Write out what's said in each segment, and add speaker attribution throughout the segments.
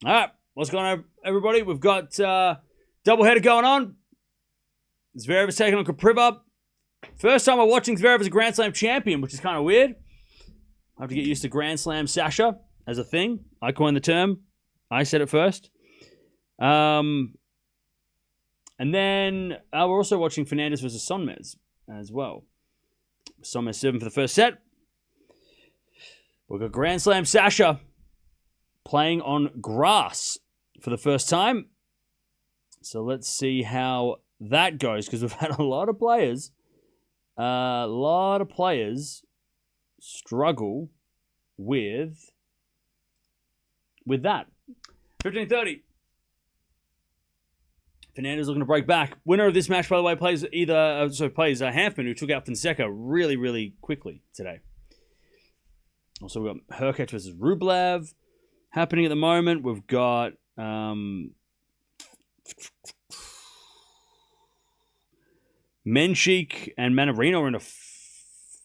Speaker 1: All right, what's going on, everybody? We've got doubleheader going on. Zverev is taking on Kopriva. First time I'm watching Zverev as a Grand Slam champion, which is kind of weird. I have to get used to Grand Slam Sasha as a thing. I coined the term. I said it first. And then we're also watching Fernandez versus Sonmez as well. Sonmez 7 for the first set. We've got Grand Slam Sasha playing on grass for the first time. So let's see how that goes, because we've had a lot of players struggle with that. 15:30. Fernandez looking to break back. Winner of this match, by the way, plays Hanfman, who took out Fonseca really, really quickly today. Also, we've got Hurkacz versus Rublev happening at the moment. We've got Menchik and Manarino are in a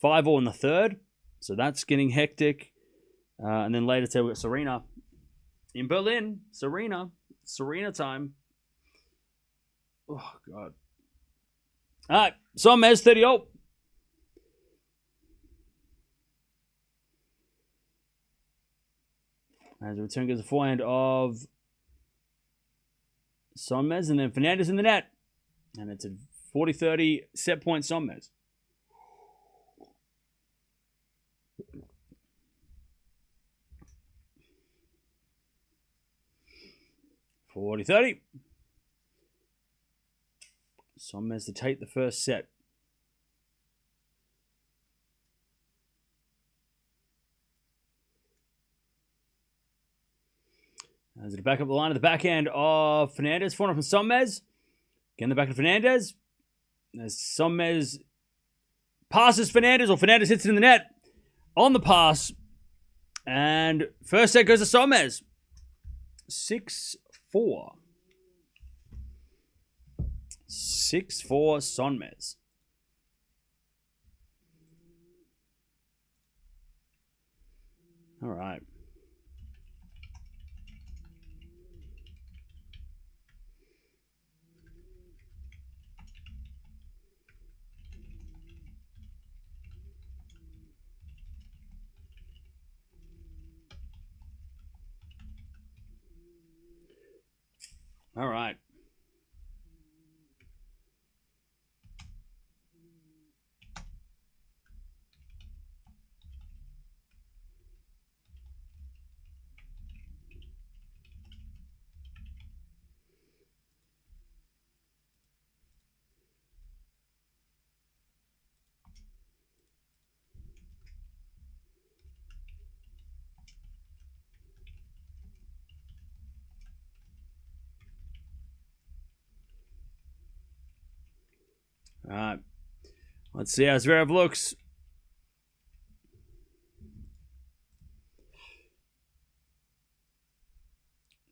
Speaker 1: 5-all in the third. So that's getting hectic. And then later today, we've got Serena in Berlin. Serena time. Oh, God. All right. Sonmez 30-0. As the return goes the forehand of Sonmez, and then Fernandez in the net. And it's a 40-30 set point Sonmez. $40-30. Sonmez to take the first set. As it back up the line at the backhand of Fernandez. Forehand from Sonmez. Again, the back of Fernandez. As Sonmez passes Fernandez, or Fernandez hits it in the net on the pass. And first set goes to Sonmez. 6-4. 6-4 Sonmez. All right. All right. All right. Let's see how Zverev looks.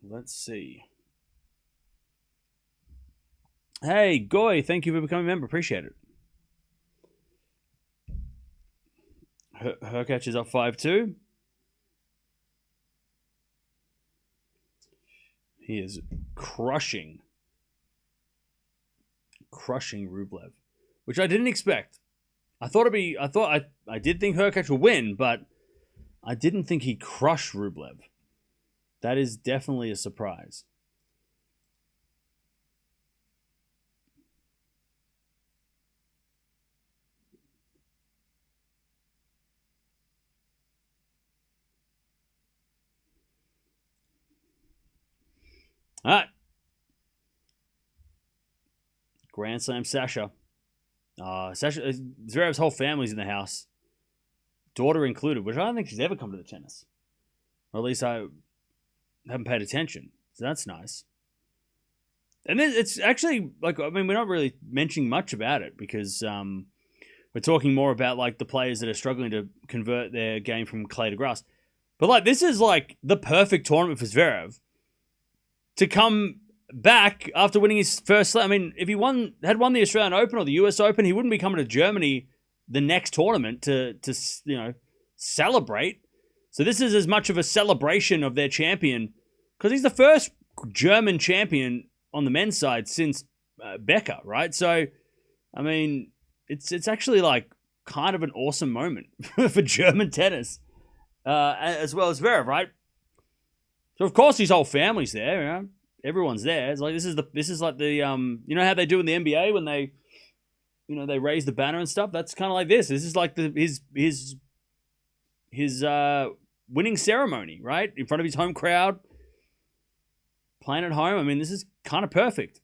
Speaker 1: Let's see. Hey, Goy, thank you for becoming a member. Appreciate it. Hurkacz is up 5-2. He is crushing Rublev, which I didn't expect. I did think Hurkacz would win, but I didn't think he'd crush Rublev. That is definitely a surprise. All right. Grand Slam Sasha. Zverev's whole family's in the house. Daughter included, which I don't think she's ever come to the tennis. Or at least I haven't paid attention. So that's nice. And it's actually, we're not really mentioning much about it because we're talking more about, the players that are struggling to convert their game from clay to grass. But, this is, the perfect tournament for Zverev to come back after winning his first slam. I mean, if he had won the Australian Open or the US Open, he wouldn't be coming to Germany the next tournament to celebrate. So this is as much of a celebration of their champion because he's the first German champion on the men's side since Becker, right? So, I mean, it's actually like kind of an awesome moment for German tennis, as well as Zverev, right? So of course his whole family's there. You know? Everyone's there. It's like this is like the you know how they do in the NBA when they, you know, they raise the banner and stuff. That's kind of like this. This is like his winning ceremony, right, in front of his home crowd, playing at home. I mean, this is kind of perfect.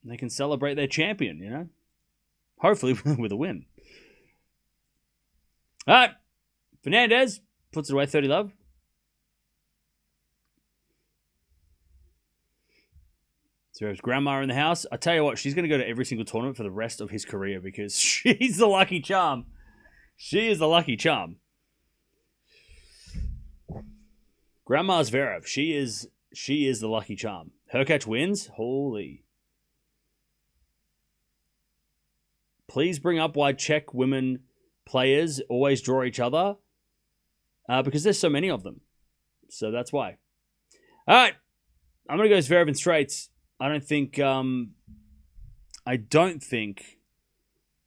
Speaker 1: And they can celebrate their champion, you know, hopefully with a win. All right, Fernandez puts it away, 30 love. Zverev's grandma in the house. I tell you what, she's going to go to every single tournament for the rest of his career because she's the lucky charm. She is the lucky charm. Grandma Zverev. She is the lucky charm. Hurkacz wins. Holy. Please bring up why Czech women players always draw each other. Because there's so many of them. So that's why. All right. I'm going to go Zverev in straights. I don't think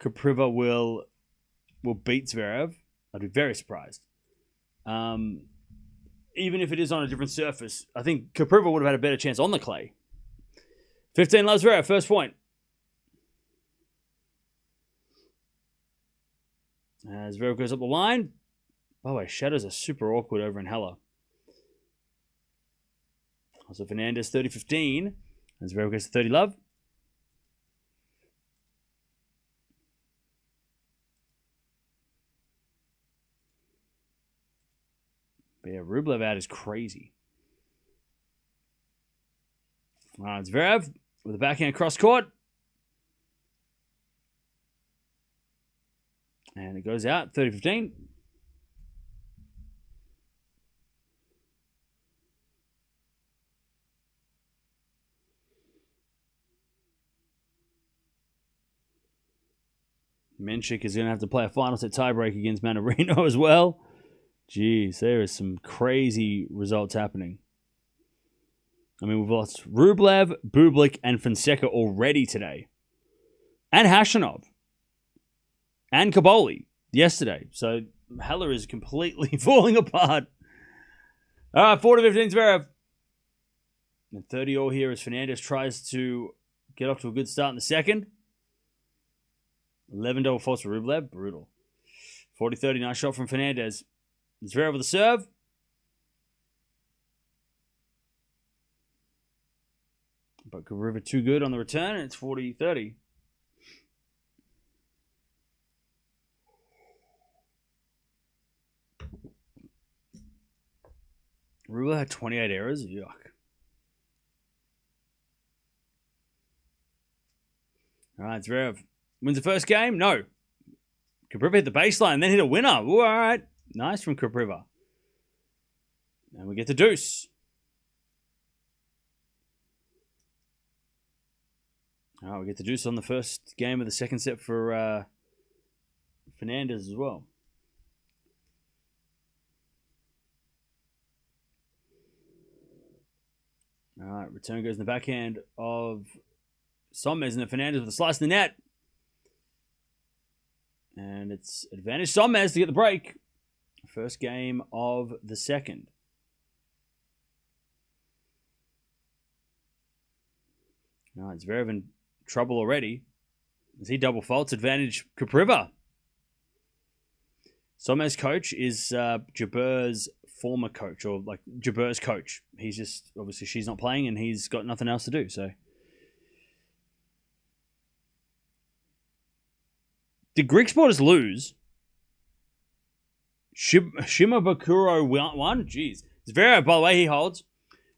Speaker 1: Kopriva will beat Zverev. I'd be very surprised. Even if it is on a different surface, I think Kopriva would have had a better chance on the clay. 15 loves Zverev, first point. As Zverev goes up the line. By the way, shadows are super awkward over in Halle. Also Fernandez 30-15. And Zverev goes to 30 love. But yeah, Rublev out is crazy. All right, Zverev with a backhand cross court. And it goes out, 30-15. Menchik is going to have to play a final set tiebreak against Mannarino as well. Jeez, there is some crazy results happening. I mean, we've lost Rublev, Bublik, and Fonseca already today. And Hashanov. And Kaboli yesterday. So Halle is completely falling apart. All right, 4-15 Zverev. And 30 all here as Fernandez tries to get off to a good start in the second. 11 double faults for Rublev. Brutal. 40-30. Nice shot from Fernandez. Zverev with the serve. But Kopriva too good on the return. And it's 40-30. Rublev had 28 errors. Yuck. All right, Zverev. Wins the first game? No. Kopriva hit the baseline and then hit a winner. Ooh, all right. Nice from Kopriva. And we get the deuce. All right, we get the deuce on the first game of the second set for Fernandez as well. All right, return goes in the backhand of Sommes, and then Fernandez with a slice in the net. And it's advantage Sommes to get the break. First game of the second. All right, Zverev in trouble already. As he double faults, advantage Kopriva. Sommes' coach is Jaber's former coach, or like Jaber's coach. He's just, obviously she's not playing and he's got nothing else to do, so. Did Greek sporters lose? Shimabukuro won? Jeez. Zverev, by the way, he holds.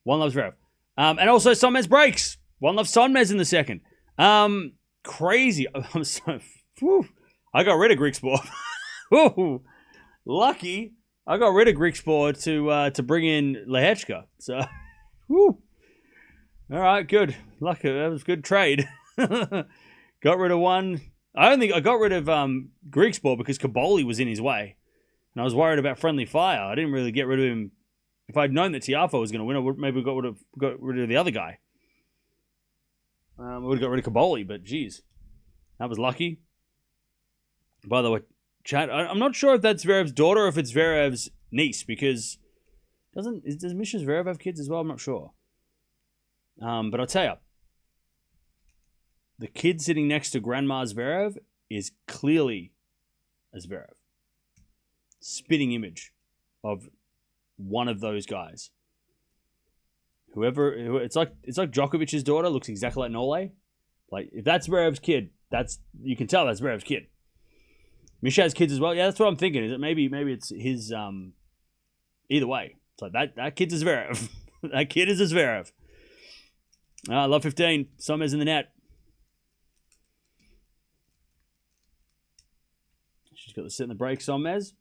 Speaker 1: One love Zverev. And also Sommes breaks. One love Sommes in the second. Crazy. I'm so... Whew. I got rid of Greek sport. Lucky. I got rid of Greek sport to bring in Lehechka. So, whew. All right, good. Lucky. That was a good trade. Got rid of one... I don't think I got rid of Greek sport because Kaboli was in his way. And I was worried about friendly fire. I didn't really get rid of him. If I'd known that Tiafoe was going to win, I would have got rid of the other guy. I would have got rid of Caboli, but geez, that was lucky. By the way, chat, I'm not sure if that's Zverev's daughter or if it's Zverev's niece, because does Misha Zverev have kids as well? I'm not sure. But I'll tell you, the kid sitting next to Grandma Zverev is clearly a Zverev. Spitting image of one of those guys. It's like Djokovic's daughter looks exactly like Nole. Like, if that's Zverev's kid, you can tell that's Zverev's kid. Misha has kids as well. Yeah, that's what I'm thinking. Is it maybe it's his either way. It's like that kid's a Zverev. That kid is a Zverev. Love 15. Sommer's in the net. She's got the sit in the break, Somers.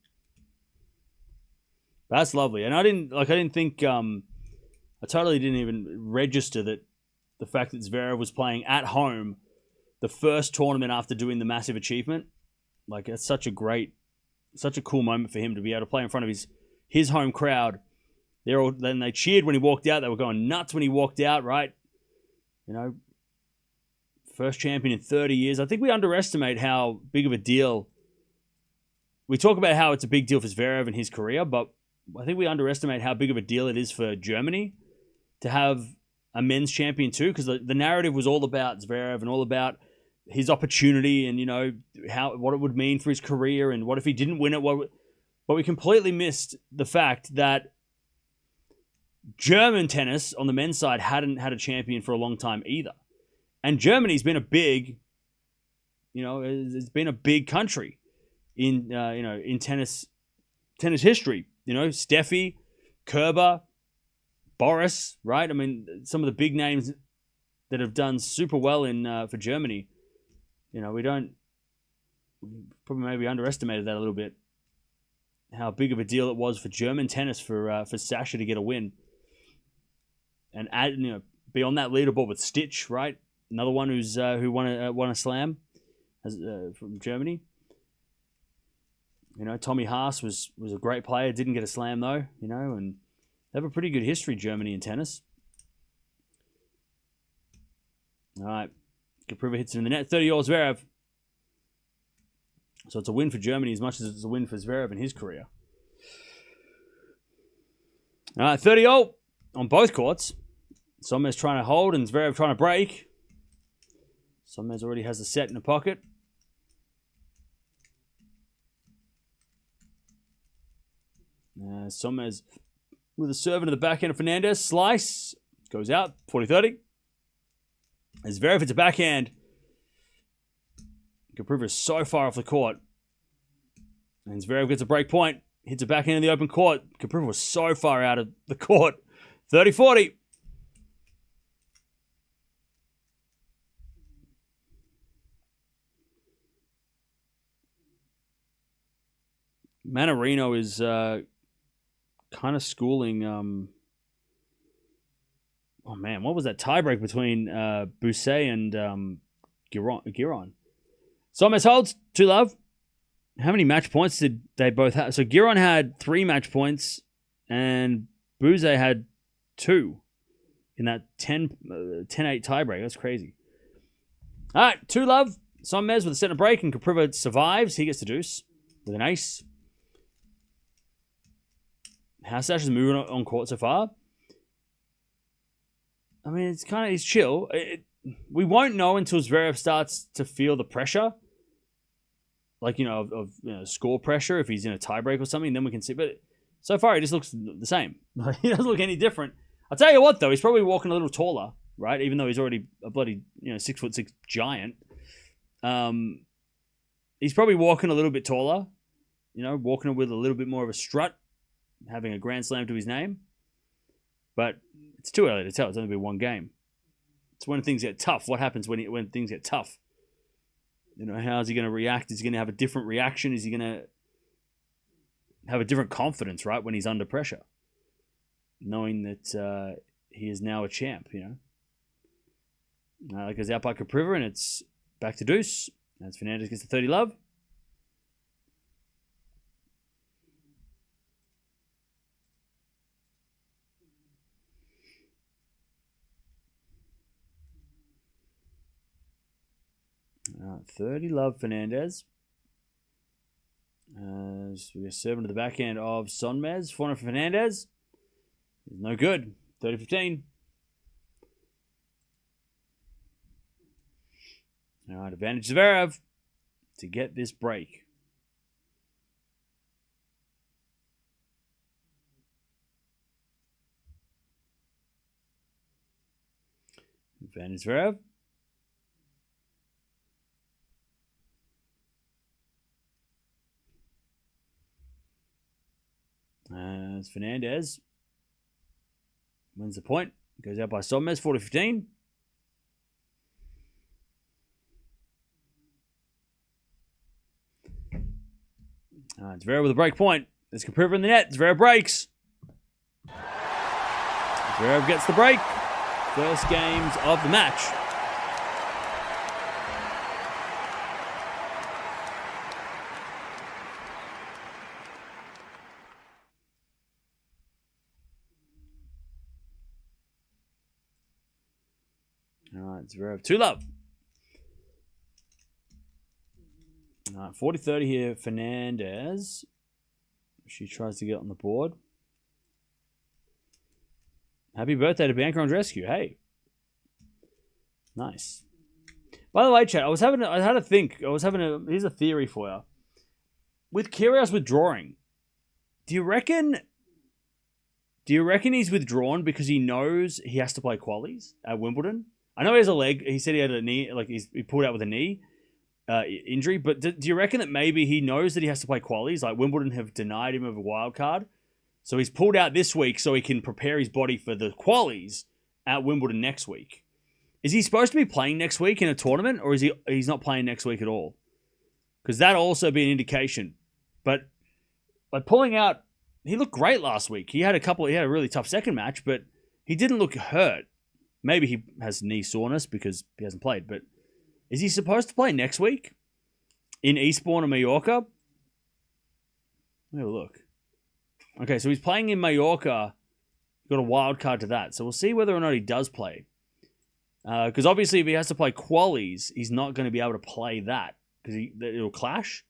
Speaker 1: That's lovely. And I didn't think I totally didn't even register that the fact that Zverev was playing at home the first tournament after doing the massive achievement. Like, it's such a cool moment for him to be able to play in front of his home crowd. Then they cheered when he walked out. They were going nuts when he walked out, right? You know, first champion in 30 years. I think we underestimate how big of a deal. We talk about how it's a big deal for Zverev and his career, but I think we underestimate how big of a deal it is for Germany to have a men's champion too, because the narrative was all about Zverev and all about his opportunity and, you know, what it would mean for his career and what if he didn't win it. But we completely missed the fact that German tennis on the men's side hadn't had a champion for a long time either. And Germany's been a big, you know, it's been a big country in tennis history. You know, Steffi, Kerber, Boris, right? I mean, some of the big names that have done super well for Germany. You know, we probably maybe underestimated that a little bit. How big of a deal it was for German tennis for Sasha to get a win, and be on that leaderboard with Stitch, right? Another one who won a slam from Germany. You know, Tommy Haas was a great player. Didn't get a slam, though, you know, and they have a pretty good history, Germany, in tennis. All right. Kopriva hits it in the net. 30-year-old Zverev. So it's a win for Germany as much as it's a win for Zverev in his career. All right, 30-0 on both courts. Sommer's trying to hold and Zverev trying to break. Sommer's already has the set in the pocket. Sommer's with a serve into the backhand of Fernandez. Slice. Goes out. 40-30. As Zverev hits a backhand. Kopriva is so far off the court. And Zverev gets a break point. Hits a backhand in the open court. Kopriva was so far out of the court. 30-40. Manarino is kind of schooling. Oh man, what was that tiebreak between Bousset and Giron? Somers holds 2-love. How many match points did they both have? So Giron had 3 match points, and Bousset had 2 in that 10-8 tiebreak. That's crazy. All right, 2-love. Somers with a center break, and Kopriva survives. He gets the deuce with an ace. How Sasha's moving on court so far? I mean, he's chill. We won't know until Zverev starts to feel the pressure, like, of score pressure. If he's in a tiebreak or something, then we can see. But so far, he just looks the same. He doesn't look any different. I'll tell you what, though, he's probably walking a little taller, right? Even though he's already a bloody 6'6" giant. He's probably walking a little bit taller. Walking with a little bit more of a strut, having a grand slam to his name. But it's too early to tell. It's only been one game. It's when things get tough. What happens when things get tough? How is he going to react? Is he going to have a different reaction? Is he going to have a different confidence, right, when he's under pressure? Knowing that he is now a champ, That goes out by Kopriva, and it's back to deuce. As Fernandez gets the 30-love. 30 love Fernandez. So we get serving to the backhand of Sonmez. Forehand for Fernandez. No good. 30-15. All right, advantage Zverev to get this break. Advantage Zverev. As Fernandez wins the point. Goes out by Sonmez, 40-15. Zverev with a break point. There's Kopriva in the net. Zverev breaks. Zverev gets the break. First games of the match. All right, Zverev 2 love. All right, 40-30 here. Fernandez. She tries to get on the board. Happy birthday to Bianca Andreescu. Hey. Nice. By the way, chat, here's a theory for you. With Kyrgios withdrawing, do you reckon he's withdrawn because he knows he has to play qualies at Wimbledon? I know he has a leg. He said he had a knee, like he pulled out with a knee injury. But do you reckon that maybe he knows that he has to play qualies? Like Wimbledon have denied him of a wild card, so he's pulled out this week so he can prepare his body for the qualies at Wimbledon next week. Is he supposed to be playing next week in a tournament, or is he's not playing next week at all? Because that'll also be an indication. But by pulling out, he looked great last week. He had a really tough second match, but he didn't look hurt. Maybe he has knee soreness because he hasn't played. But is he supposed to play next week in Eastbourne or Mallorca? Let me have a look. Okay, so he's playing in Mallorca. Got a wild card to that. So we'll see whether or not he does play. Because obviously if he has to play qualies, he's not going to be able to play that because it'll clash.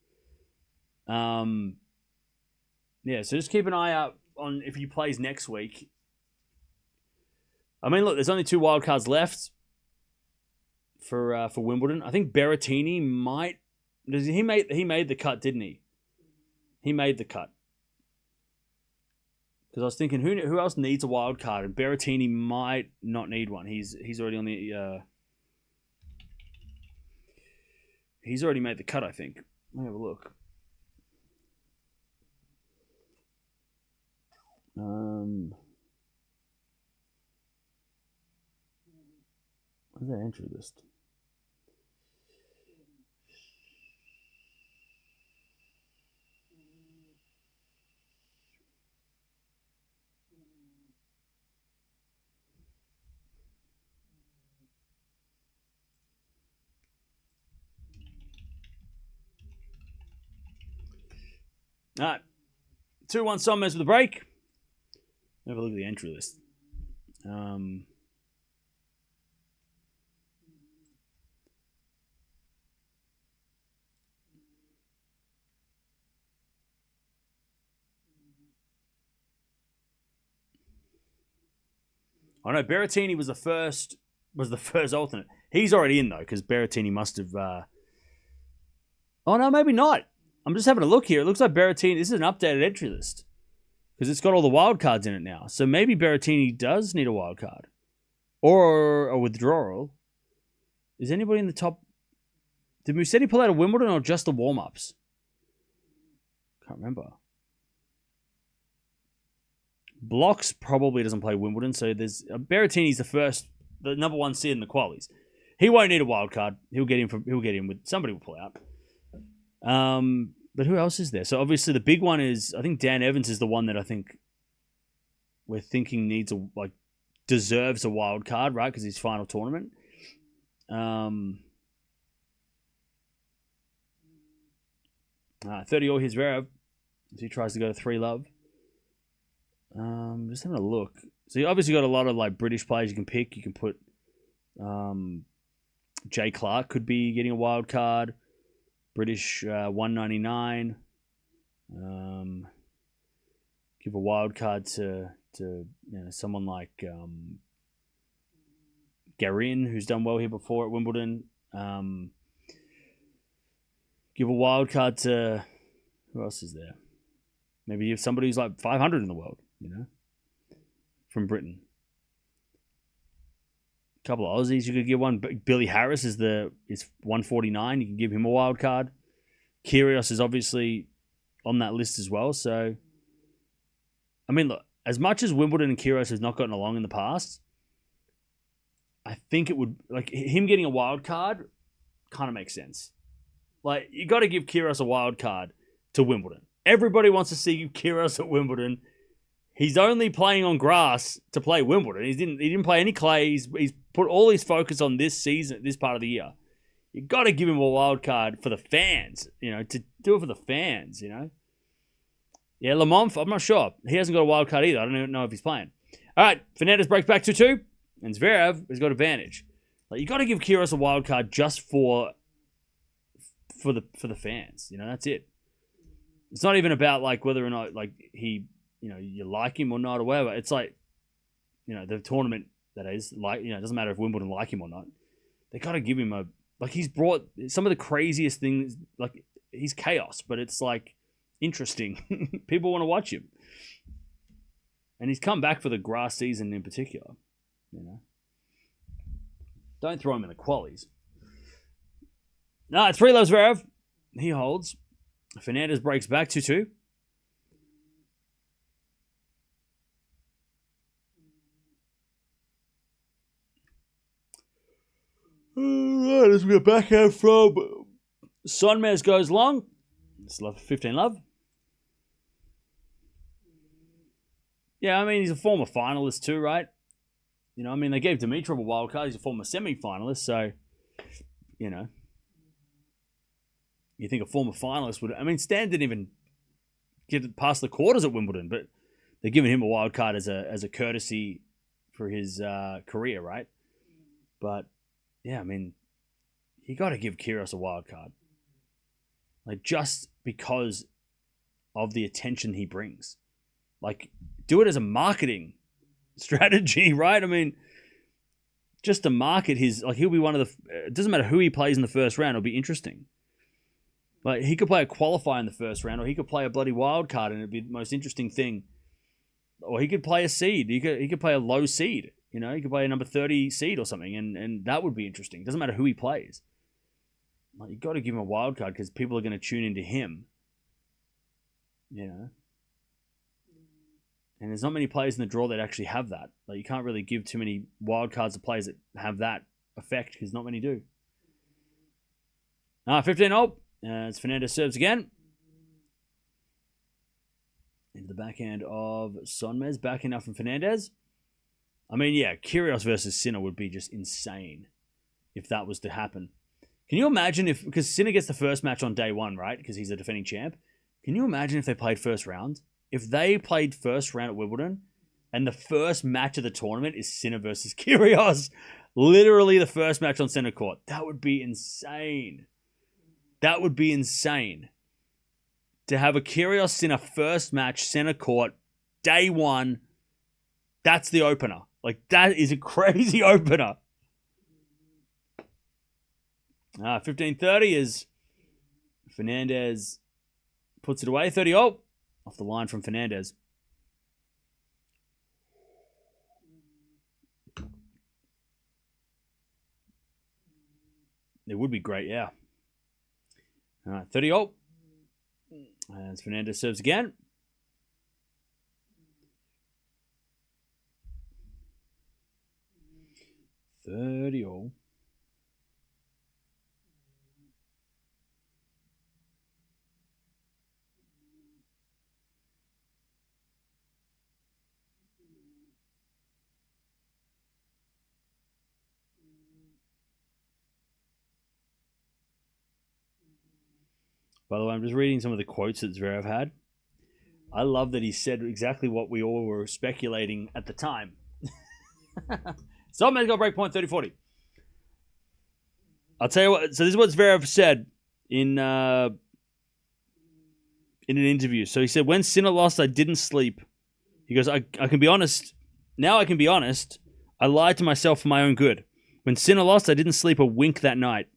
Speaker 1: Yeah, so just keep an eye out on if he plays next week. I mean, look, there's only 2 wild cards left for Wimbledon. I think Berrettini might. He made the cut, didn't he? He made the cut. Because I was thinking, who else needs a wild card? And Berrettini might not need one. He's already on the. He's already made the cut, I think. Let me have a look. Where's that entry list? All right. 2-1 Sonmez with a break. Have a look at the entry list. Oh no, Berrettini was the first alternate. He's already in though, because Berrettini must have. Oh no, maybe not. I'm just having a look here. It looks like Berrettini. This is an updated entry list because it's got all the wild cards in it now. So maybe Berrettini does need a wild card or a withdrawal. Is anybody in the top? Did Musetti pull out a Wimbledon or just the warm-ups? Can't remember. Blocks probably doesn't play Wimbledon, so there's Berrettini's the number 1 seed in the qualies. He won't need a wild card. He'll get in with somebody will pull out. But who else is there? So obviously the big one is I think Dan Evans is the one that I think we're thinking deserves a wild card, right? Because his final tournament. 30-all here's Zverev. So he tries to go to 3 love. Just having a look. So you obviously got a lot of British players you can pick. You can put Jay Clark could be getting a wild card. British 199. Give a wild card to someone like Garin, who's done well here before at Wimbledon. Give a wild card to who else is there? Maybe if somebody who's like 500 in the world, from Britain. A couple of Aussies you could give one. Billy Harris is 149. You can give him a wild card. Kyrgios is obviously on that list as well. So, I mean, look, as much as Wimbledon and Kyrgios has not gotten along in the past, I think it would, like, him getting a wild card kind of makes sense. Like, you got to give Kyrgios a wild card to Wimbledon. Everybody wants to see Kyrgios at Wimbledon. He's only playing on grass to play Wimbledon. He didn't play any clay. He's put all his focus on this season, this part of the year. You got to give him a wild card for the fans, to do it for the fans, Yeah, Lamont, I'm not sure. He hasn't got a wild card either. I don't even know if he's playing. All right, Fernandez breaks back 2-2, and Zverev has got advantage. Like, you got to give Kyrgios a wild card just for the fans. That's it. It's not even about like whether or not like he, you like him or not or whatever. It's like, the tournament that is like, it doesn't matter if Wimbledon like him or not. They got to give him he's brought some of the craziest things. Like, he's chaos, but it's like interesting. People want to watch him, and he's come back for the grass season in particular. Don't throw him in the qualies. No, it's 3-love Zverev. He holds. Fernandez breaks back 2-2. All right, as we go backhand from Sonmez goes long. It's 15-love. Yeah, I mean, he's a former finalist too, right? They gave Dimitrov a wild card. He's a former semi-finalist, so, you think a former finalist would... I mean, Stan didn't even get past the quarters at Wimbledon, but they're giving him a wild card as a courtesy for his career, right? But, yeah, I mean, you got to give Kyrgios a wild card. Like, just because of the attention he brings. Like, do it as a marketing strategy, right? I mean, just to market his... Like, he'll be one of the... It doesn't matter who he plays in the first round. It'll be interesting. Like, he could play a qualifier in the first round, or he could play a bloody wild card, and it'd be the most interesting thing. Or he could play a seed. He could play a low seed. He could play a number 30 seed or something, and that would be interesting. It doesn't matter who he plays. Like, you got to give him a wild card because people are going to tune into him. And there's not many players in the draw that actually have that. Like, you can't really give too many wild cards to players that have that effect because not many do. 15-0. As Fernandez serves again. Into the backhand of Sonmez. Backhand up from Fernandez. I mean, yeah, Kyrgios versus Sinner would be just insane if that was to happen. Can you imagine if... Because Sinner gets the first match on day one, right? Because he's a defending champ. Can you imagine if they played first round? If they played first round at Wimbledon and the first match of the tournament is Sinner versus Kyrgios. Literally the first match on center court. That would be insane. That would be insane. To have a Kyrgios Sinner first match, center court, day one, that's the opener. Like, that is a crazy opener. 15-30 is Fernandez puts it away. 30-0 off the line from Fernandez. It would be great, yeah. All right, 30-0. As Fernandez serves again. $30-0. By the way, I'm just reading some of the quotes that Zverev had. I love that he said exactly what we all were speculating at the time. Someone's got break point 30-40. I'll tell you what. So this is what Zverev said in an interview. So he said, when Sinner lost, I didn't sleep. He goes, I can be honest. Now I can be honest. I lied to myself for my own good. When Sinner lost, I didn't sleep a wink that night.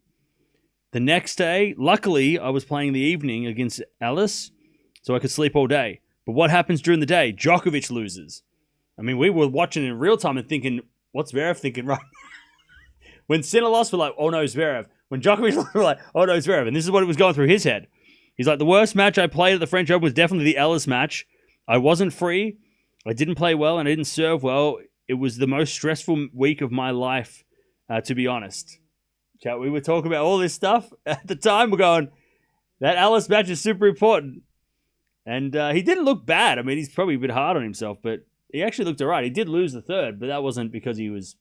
Speaker 1: The next day, luckily, I was playing the evening against Alice, so I could sleep all day. But what happens during the day? Djokovic loses. I mean, we were watching in real time and thinking, what's Zverev thinking right now? When Sinner lost, we're like, oh no, Zverev. When Djokovic lost, we're like, oh no, Zverev. And this is what was going through his head. He's like, the worst match I played at the French Open was definitely the Ellis match. I wasn't free. I didn't play well and I didn't serve well. It was the most stressful week of my life, to be honest. We were talking about all this stuff at the time. We're going, that Alice match is super important. And he didn't look bad. I mean, he's probably a bit hard on himself, but he actually looked all right. He did lose the third, but that wasn't because he was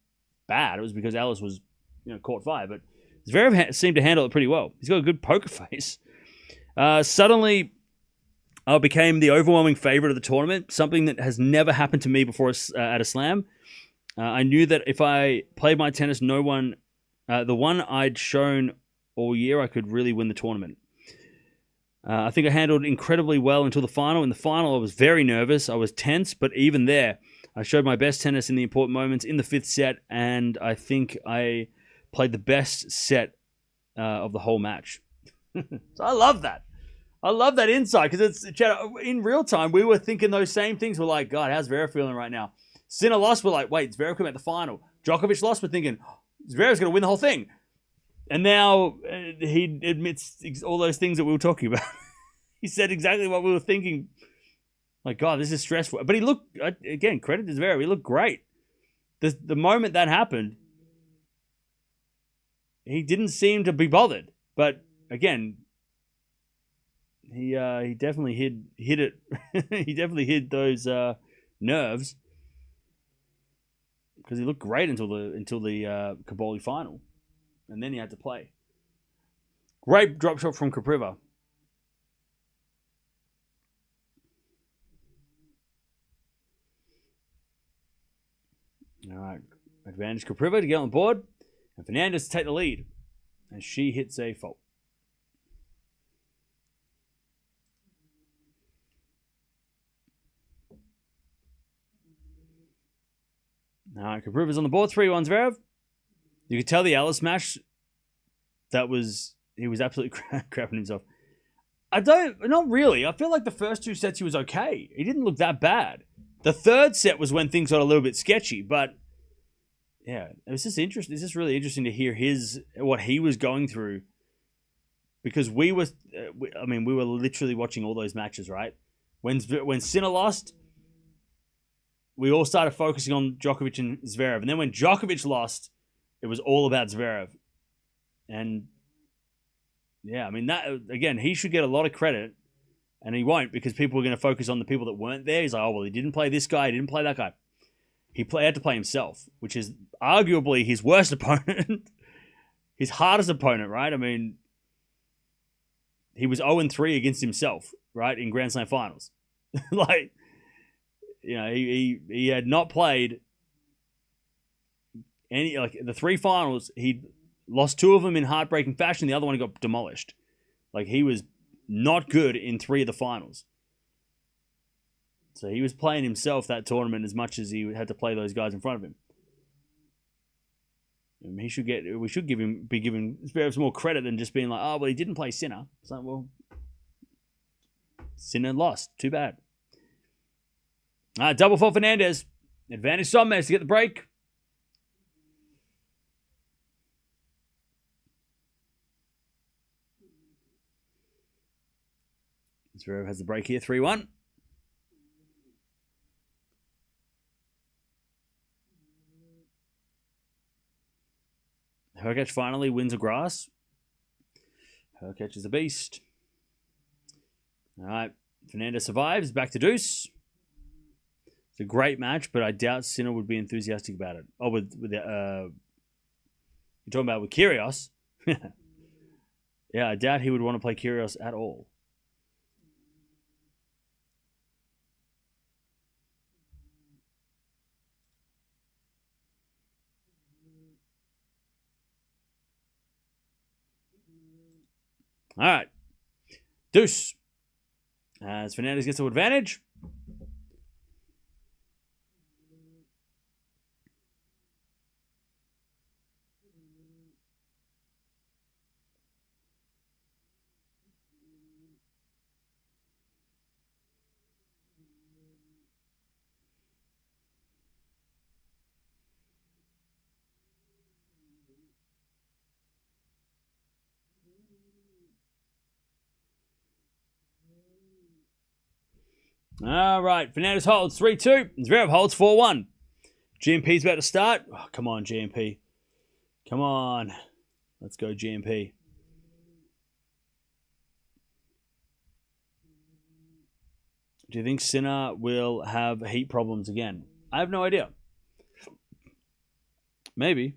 Speaker 1: bad. It was because Alice was, caught fire. But Zverev seemed to handle it pretty well. He's got a good poker face. Suddenly, I became the overwhelming favorite of the tournament, something that has never happened to me before at a slam. I knew that if I played my tennis, the one I'd shown all year, I could really win the tournament. I think I handled incredibly well until the final. In the final, I was very nervous. I was tense, but even there, I showed my best tennis in the important moments in the fifth set, and I think I played the best set of the whole match. So I love that. I love that insight because it's in real time. We were thinking those same things. We're like, God, how's Zverev feeling right now? Sinner lost. We're like, wait, Zverev came at the final. Djokovic lost. We're thinking, Zverev's going to win the whole thing. And now he admits all those things that we were talking about. He said exactly what we were thinking. Like, God, this is stressful. But he looked, again, credit to Zverev. He looked great. The moment that happened, he didn't seem to be bothered. But again, he definitely hid it. He definitely hid those nerves because he looked great until the Kaboli final, and then he had to play. Great drop shot from Kopriva. All right, advantage Kopriva to get on the board, and Fernandez to take the lead as she hits a fault. All right, Kopriva's on the board, 3-1 Zverev. You could tell the Alice match, he was absolutely crapping himself. Not really. I feel like the first two sets he was okay. He didn't look that bad. The third set was when things got a little bit sketchy, but yeah, it was just interesting. It's just really interesting to hear what he was going through because we were literally watching all those matches, right? When Sinner lost, we all started focusing on Djokovic and Zverev. And then when Djokovic lost, it was all about Zverev. And yeah, I mean, that again, he should get a lot of credit, and he won't because people are going to focus on the people that weren't there. He's like, oh, well, he didn't play this guy, he didn't play that guy. He had to play himself, which is arguably his worst opponent, his hardest opponent, right? I mean, he was 0-3 against himself, right, in Grand Slam finals. Like, he had not played any, like the three finals, he lost two of them in heartbreaking fashion. The other one he got demolished. Like he was not good in three of the finals. So he was playing himself that tournament as much as he had to play those guys in front of him. And we should be giving Zverev some more credit than just being like, oh, well, he didn't play Sinner. It's like, well, Sinner lost. Too bad. Double for Fernandez. Advantage Sommes to get the break. Zverev has the break here, 3-1. Hurkacz finally wins a grass. Hurkacz is a beast. All right, Fernandez survives. Back to deuce. It's a great match, but I doubt Sinner would be enthusiastic about it. Oh, you're talking about with Kyrgios? Yeah, I doubt he would want to play Kyrgios at all. All right. Deuce. As Fernandez gets to advantage. All right. Fernandez holds 3-2. Zverev holds 4-1. GMP's about to start. Oh, come on, GMP. Come on. Let's go, GMP. Do you think Sinner will have heat problems again? I have no idea. Maybe.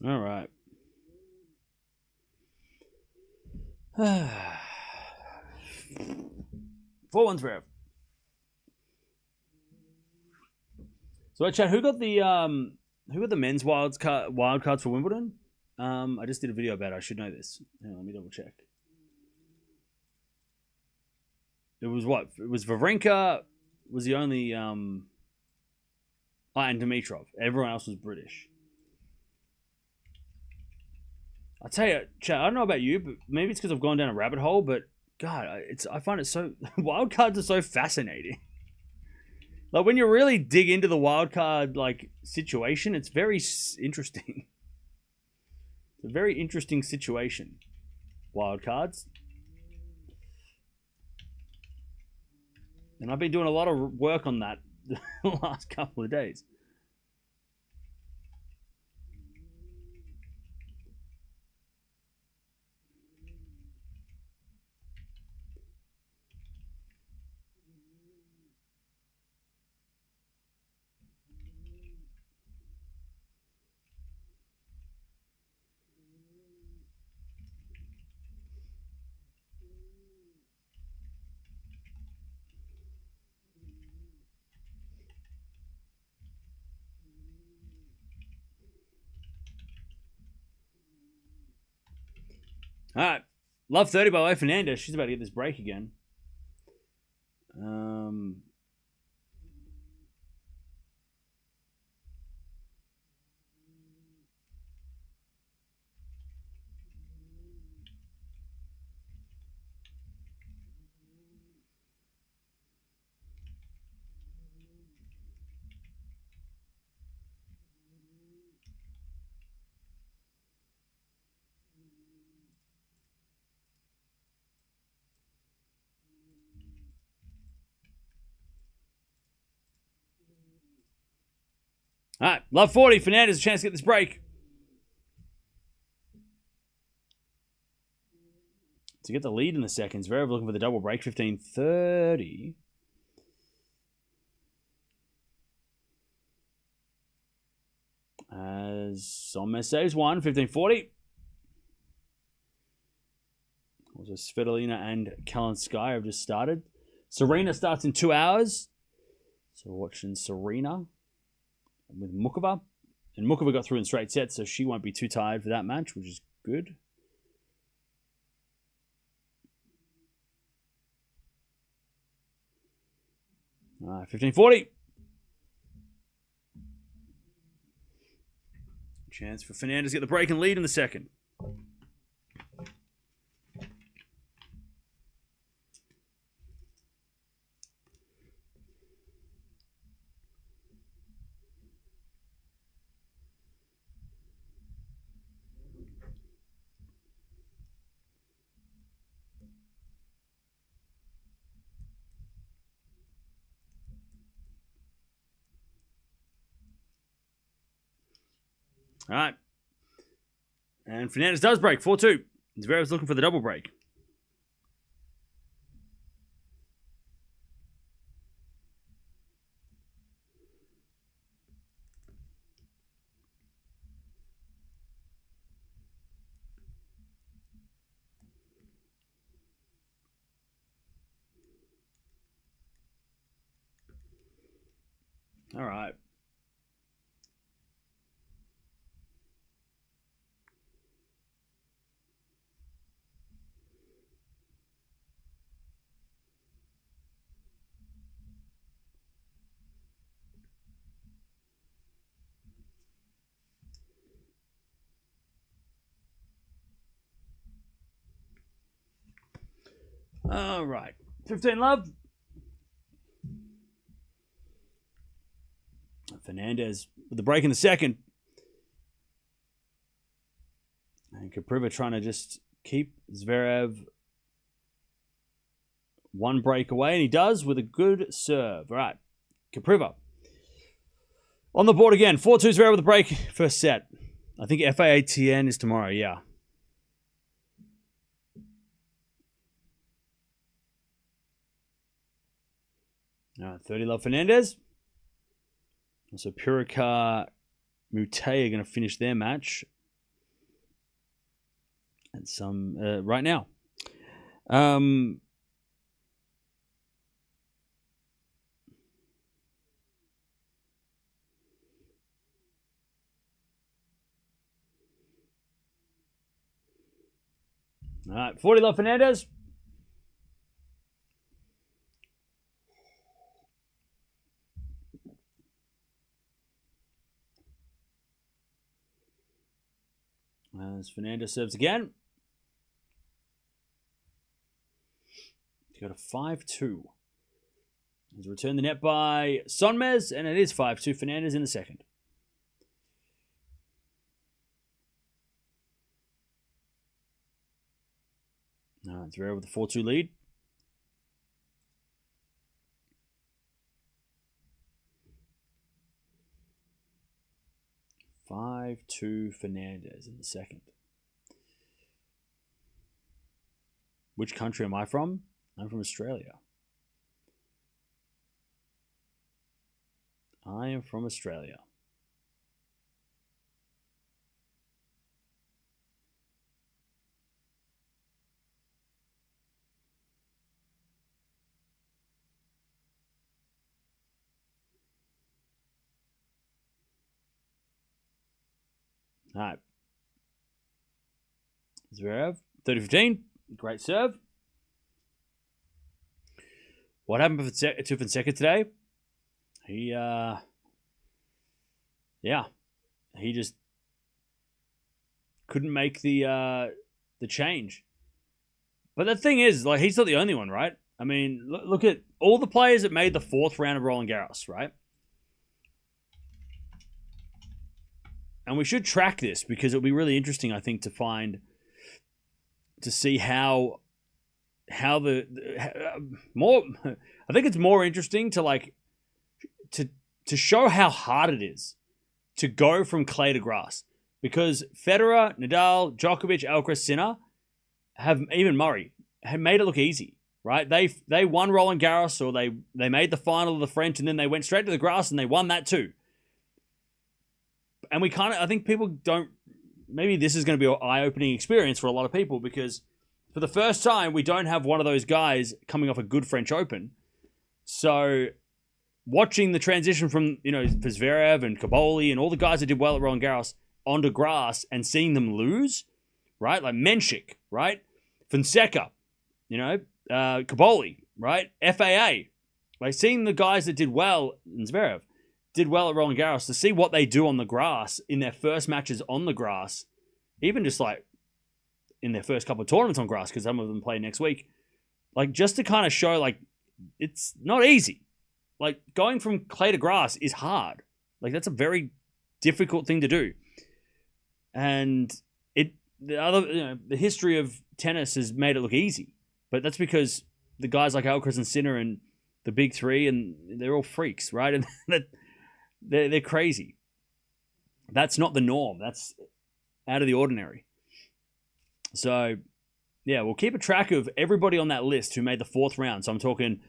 Speaker 1: All right. 4-1 Zverev. So, chat, who got the men's wild cards for Wimbledon? I just did a video about it. I should know this. Hang on, let me double check. It was what? It was Wawrinka was the only and Dimitrov. Everyone else was British. I'll tell you, chat, I don't know about you, but maybe it's because I've gone down a rabbit hole, but God, I find it so... wild cards are so fascinating. Like, when you really dig into the wild card, like, situation, it's very interesting. It's a very interesting situation. Wild cards. And I've been doing a lot of work on that the last couple of days. All right. Love 30 by the way. Fernandez. She's about to get this break again. All right. Love 40. Fernandez, a chance to get this break. To get the lead in the seconds. Zverev looking for the double break. 15-30. As Sommer saves one. 15-40. Also, Svitolina and Kalinskaya have just started. Serena starts in 2 hours. So we're watching Serena with Mukova. And Mukova got through in straight sets, so she won't be too tired for that match, which is good. All right, 15-40. Chance for Fernandez to get the break and lead in the second. All right. And Fernandez does break 4-2. Zverev's looking for the double break. All right. All right. 15 love. Fernandez with the break in the second. And Kopriva trying to just keep Zverev one break away. And he does with a good serve. All right. Kopriva on the board again. 4-2 Zverev with the break. First set. I think FAATN is tomorrow. Yeah. All right. 30 love Fernandez. So Purica Mute are going to finish their match. And some right now. All right, 40 love Fernandez. As Fernandez serves again. To go to 5-2. He's returned the net by Sonmez, and it is 5-2 Fernandez in the second. No, it's Zverev with the 4-2 lead. (5-2) Fernandez in the second. Which country am I from? I'm from Australia. I am from Australia. All right. Zverev, 30-15. Great serve. What happened to Fonseca today? He just couldn't make the change. But the thing is, like, he's not the only one, right? I mean, look at all the players that made the fourth round of Roland Garros, right? And we should track this because it'll be really interesting, I think, to see how more. I think it's more interesting to show how hard it is to go from clay to grass, because Federer, Nadal, Djokovic, Alcaraz, Sinner even Murray have made it look easy, right? They won Roland Garros, or they made the final of the French, and then they went straight to the grass and they won that too. And I think people don't, maybe this is going to be an eye-opening experience for a lot of people, because for the first time, we don't have one of those guys coming off a good French Open. So watching the transition from, for Zverev and Caboli and all the guys that did well at Roland Garros onto grass and seeing them lose, right? Like Menchik, right? Fonseca, Caboli, right? FAA. Like seeing the guys that did well, and Zverev, did well at Roland Garros, to see what they do on the grass in their first matches on the grass, even just like in their first couple of tournaments on grass, because some of them play next week, like just to kind of show like it's not easy. Like going from clay to grass is hard. Like that's a very difficult thing to do. And the history of tennis has made it look easy, but that's because the guys like Alcaraz and Sinner and the big three, and they're all freaks, right? And they're crazy. That's not the norm. That's out of the ordinary. So, yeah, we'll keep a track of everybody on that list who made the fourth round. So I'm talking,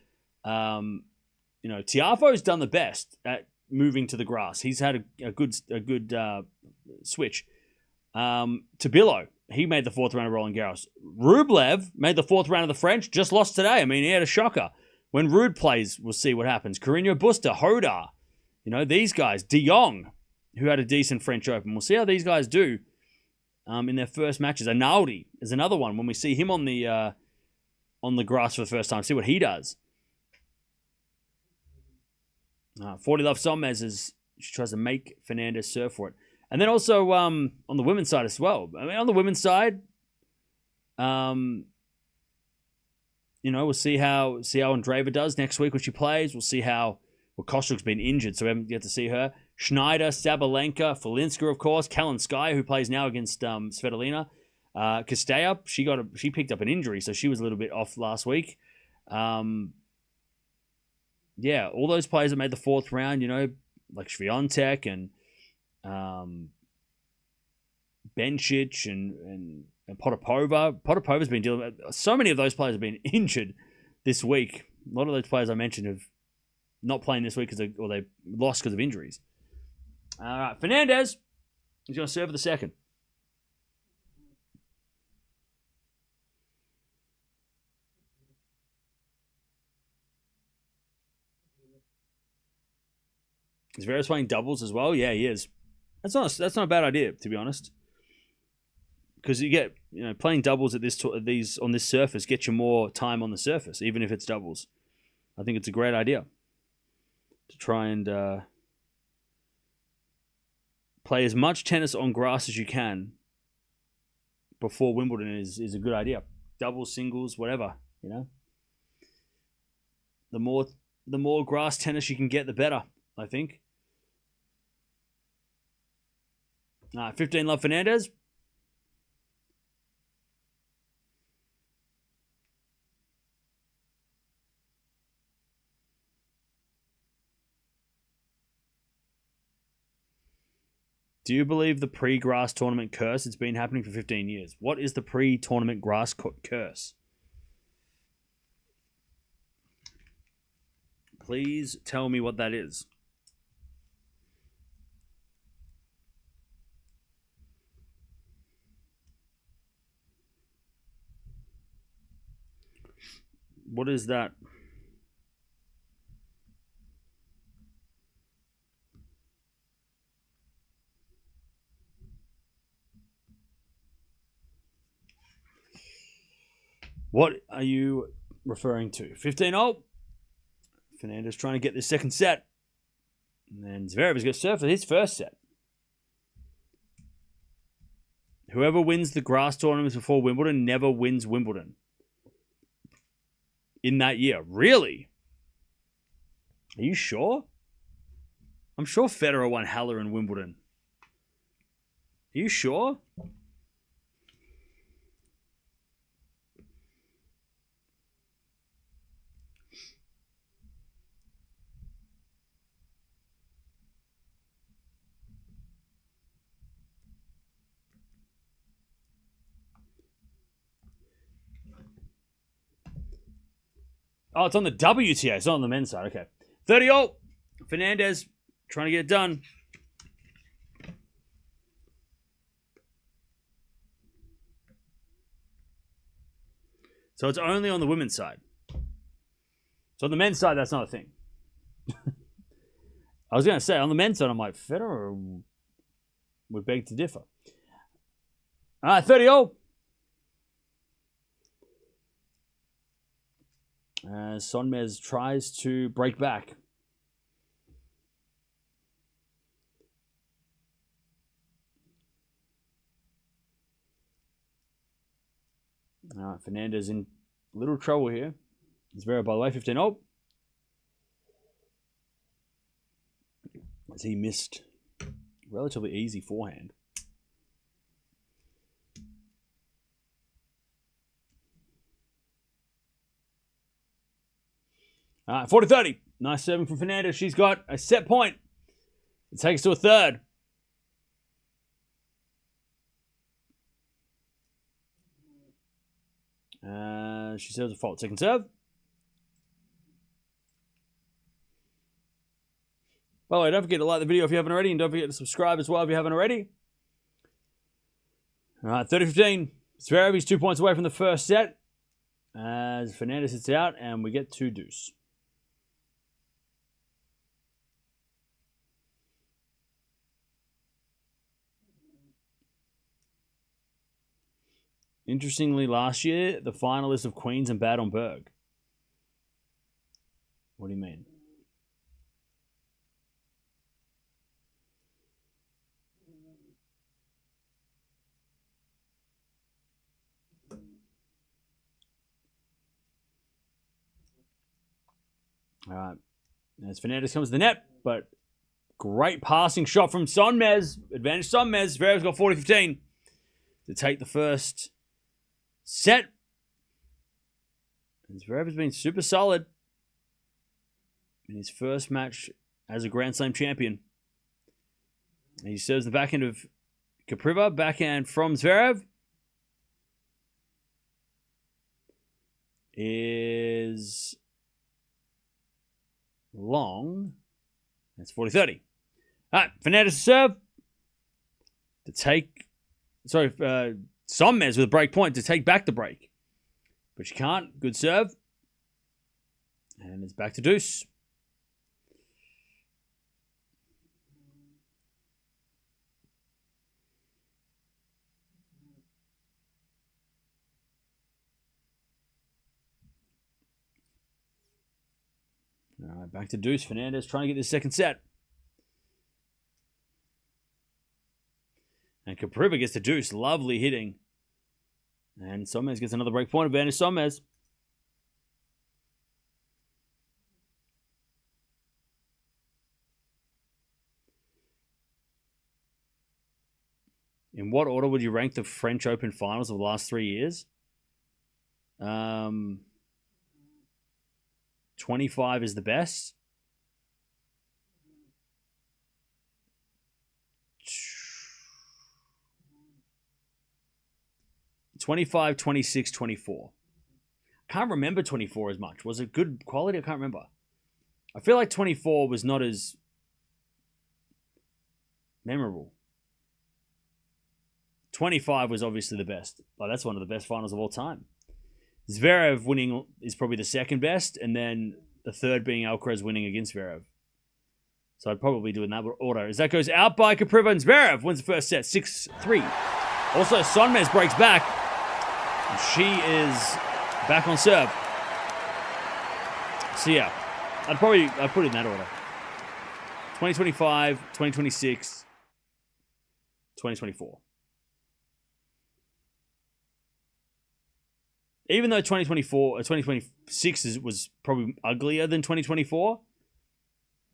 Speaker 1: Tiafoe's done the best at moving to the grass. He's had a good switch. Tabilo, he made the fourth round of Roland Garros. Rublev made the fourth round of the French, just lost today. I mean, he had a shocker. When Rude plays, we'll see what happens. Carreño Busta, Hoda, these guys. De Jong, who had a decent French Open. We'll see how these guys do in their first matches. Analdi is another one. When we see him on the grass for the first time, see what he does. 40 Love Sommes she tries to make Fernandez serve for it. And then also on the women's side as well. I mean, on the women's side, we'll see how Andreeva does next week when she plays. We'll see how Kostrik's been injured, so we haven't yet to see her. Schneider, Sabalenka, Felinska, of course, Kalinskaya, who plays now against Svitolina. Castella, she picked up an injury, so she was a little bit off last week. All those players that made the fourth round, like Swiatek and Bencic and Potapova. Potapova's been dealing with so many of those players have been injured this week. A lot of those players I mentioned have not playing this week they lost because of injuries. All right, Fernandez is going to serve for the second. Is Zverev's playing doubles as well? Yeah, he is. That's not a bad idea, to be honest. Because you get playing doubles at on this surface gets you more time on the surface, even if it's doubles. I think it's a great idea to try and play as much tennis on grass as you can before Wimbledon is a good idea. Doubles, singles, whatever. The more grass tennis you can get, the better, I think. 15 Love Fernandez. Do you believe the pre-grass tournament curse? It's been happening for 15 years. What is the pre-tournament grass curse? Please tell me what that is. What is that? What are you referring to? 15-0. Fernandez trying to get this second set. And then Zverev is going to serve for his first set. Whoever wins the grass tournaments before Wimbledon never wins Wimbledon. In that year. Really? Are you sure? I'm sure Federer won Halle and Wimbledon. Are you sure? Oh, it's on the WTA. It's not on the men's side. Okay. 30-0. Fernandez trying to get it done. So it's only on the women's side. So on the men's side, that's not a thing. I was going to say, on the men's side, I'm like, Federer would beg to differ. All right, 30-0. As Sonmez tries to break back. All right, Fernandez in little trouble here. Zverev, by the way, 15-0. As he missed relatively easy forehand. All right, 40-30. Nice serving from Fernandez. She's got a set point. It takes to a third. She serves a fault. Second serve. By the way, don't forget to like the video if you haven't already, and don't forget to subscribe as well if you haven't already. All right, 30-15. Zverev is 2 points away from the first set as Fernandez hits out, and we get 2 deuce. Interestingly, last year, the finalists of Queens and Bad on Berg. What do you mean? All right. As Fernandez comes to the net, but great passing shot from Sonmez. Advantage Sonmez. Zverev's got 40-15 to take the first set. And Zverev has been super solid in his first match as a Grand Slam champion. And he serves the backhand of Kopriva. Backhand from Zverev is long. That's 40-30. All right, Fernandez to serve to take. Sorry, Sonmez with a break point to take back the break. But she can't. Good serve. And it's back to deuce. All right, back to deuce. Fernandez trying to get this second set. And Kopriva gets the deuce. Lovely hitting. And Sonmez gets another break point. Advantage Sonmez. In what order would you rank the French Open finals of the last 3 years? 25 is the best. 25, 26, 24. Can't remember 24 as much. Was it good quality? I can't remember. I feel like 24 was not as memorable. 25 was obviously the best. Like, that's one of the best finals of all time. Zverev winning is probably the second best, and then the third being Alcaraz winning against Zverev. So I'd probably do it in that order. As that goes out by Kopriva, and Zverev wins the first set, 6-3. Also, Sonmez breaks back. And she is back on serve. So yeah, I'd put it in that order. 2025, 2026, 2024. Even though 2026 was probably uglier than 2024,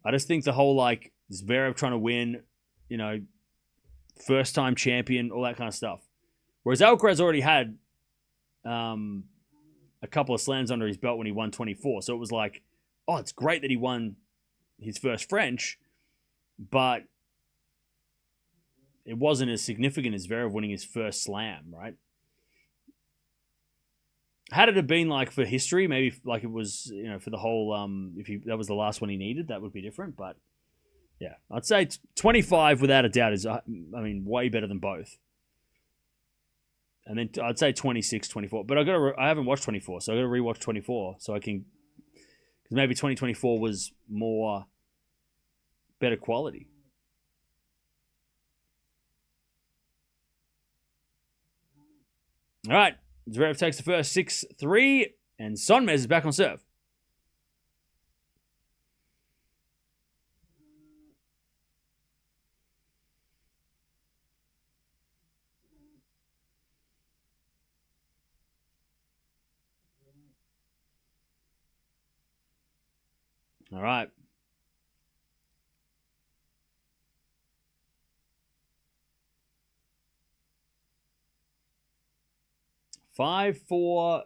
Speaker 1: I just think the whole, like, Zverev trying to win, you know, first time champion, all that kind of stuff. Whereas Alcaraz already had a couple of slams under his belt when he won 24. So it was like, oh, it's great that he won his first French, but it wasn't as significant as Zverev winning his first slam, right? Had it have been like for history, maybe like it was, you know, for the whole, that was the last one he needed, that would be different. But yeah, I'd say 25 without a doubt is, I mean, way better than both. And then I'd say 26, 24. But I haven't watched 24, so I got to rewatch 24 so I can, because maybe 2024 was more better quality. All right. Zverev takes the first 6-3, and Sonmez is back on serve. All right. Five for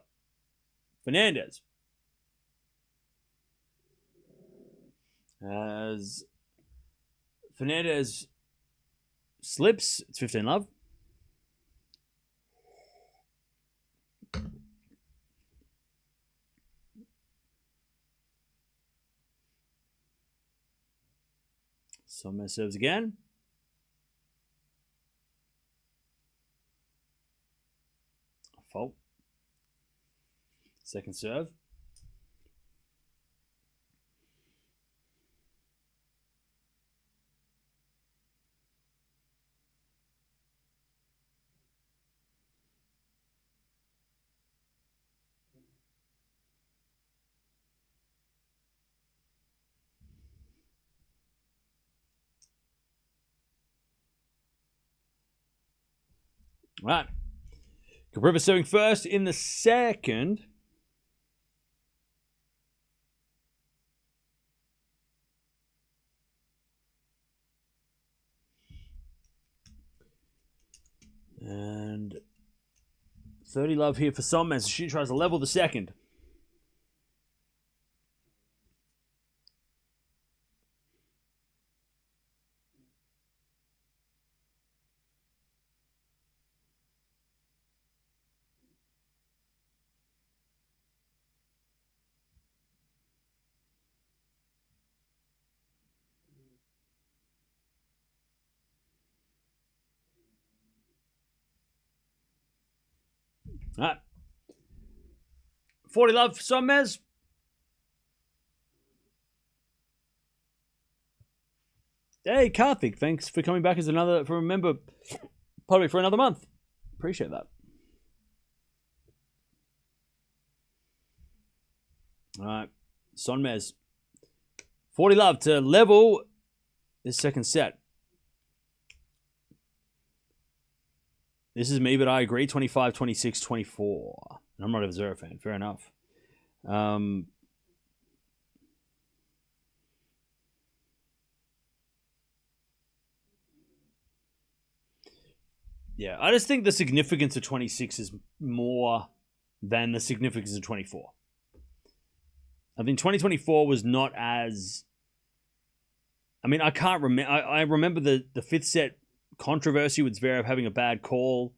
Speaker 1: Fernandez. As Fernandez slips, it's 15 love. Sommer serves again. Fault. Second serve. Right. Kopriva serving first in the second. And 30 love here for Sommer. She tries to level the second. All right. 40 love for Somers. Hey, Karthik, thanks for coming back as for a member, probably for another month. Appreciate that. All right. Sonmez. 40 love to level this second set. This is me, but I agree. 25, 26, 24. I'm not a Zverev fan. Fair enough. Yeah, I just think the significance of 26 is more than the significance of 24. I think 2024 was not as... I mean, I can't remember... I remember the fifth set controversy with Zverev having a bad call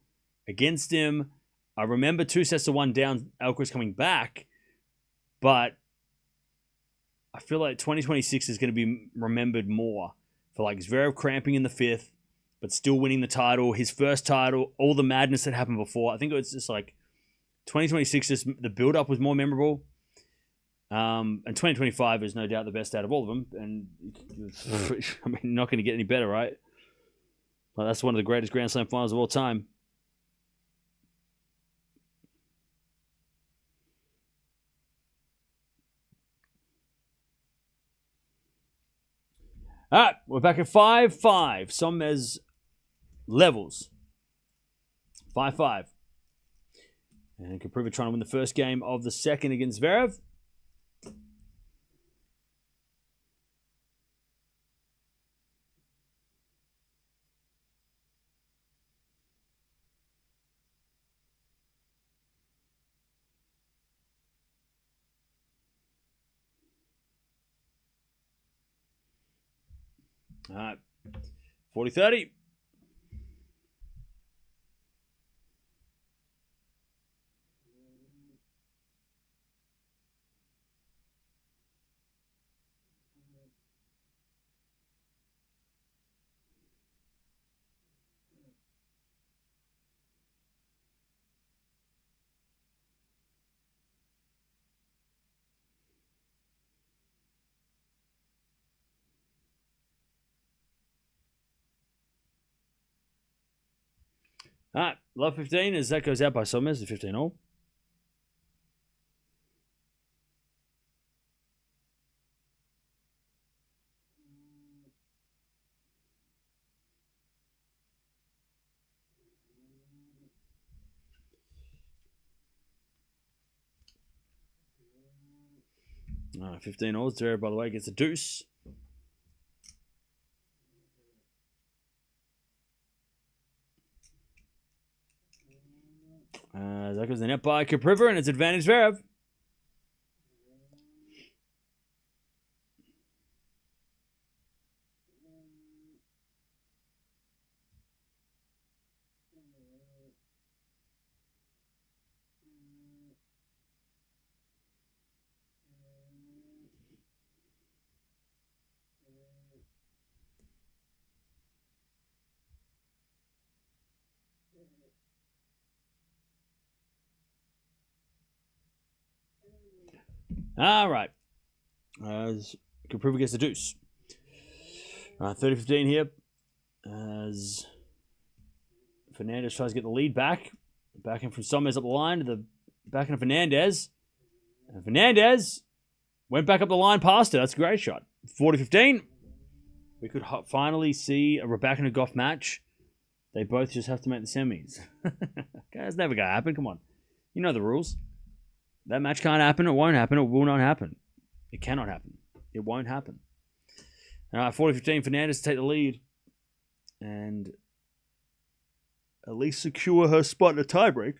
Speaker 1: against him. I remember 2-1 down, Alcaraz coming back, but I feel like 2026 is going to be remembered more for like Zverev cramping in the fifth, but still winning the title, his first title, all the madness that happened before. I think it was just like 2026, just the build-up was more memorable. And 2025 is no doubt the best out of all of them. And I mean, not going to get any better, right? Well, that's one of the greatest Grand Slam finals of all time. All right, we're back at 5-5. Sommes levels. 5-5. And Kopriva trying to win the first game of the second against Zverev. All right, 40-30. All right, love 15 as that goes out by Somers, the 15 all. All right, 15 all. Zverev, by the way, gets a deuce. That goes the net by Kopriva, and it's advantage Zverev. All right. As Kopriva gets the deuce. 30-15 here. As Fernandez tries to get the lead back. Backing from Somers up the line to the backing of Fernandez. And Fernandez went back up the line past her. That's a great shot. 40-15. We could finally see a Raducanu Gauff match. They both just have to make the semis. Okay, that's never going to happen. Come on. You know the rules. That match can't happen. It won't happen. It will not happen. It cannot happen. It won't happen. All right, 40-15. Fernandez to take the lead. And at least secure her spot in a tiebreak.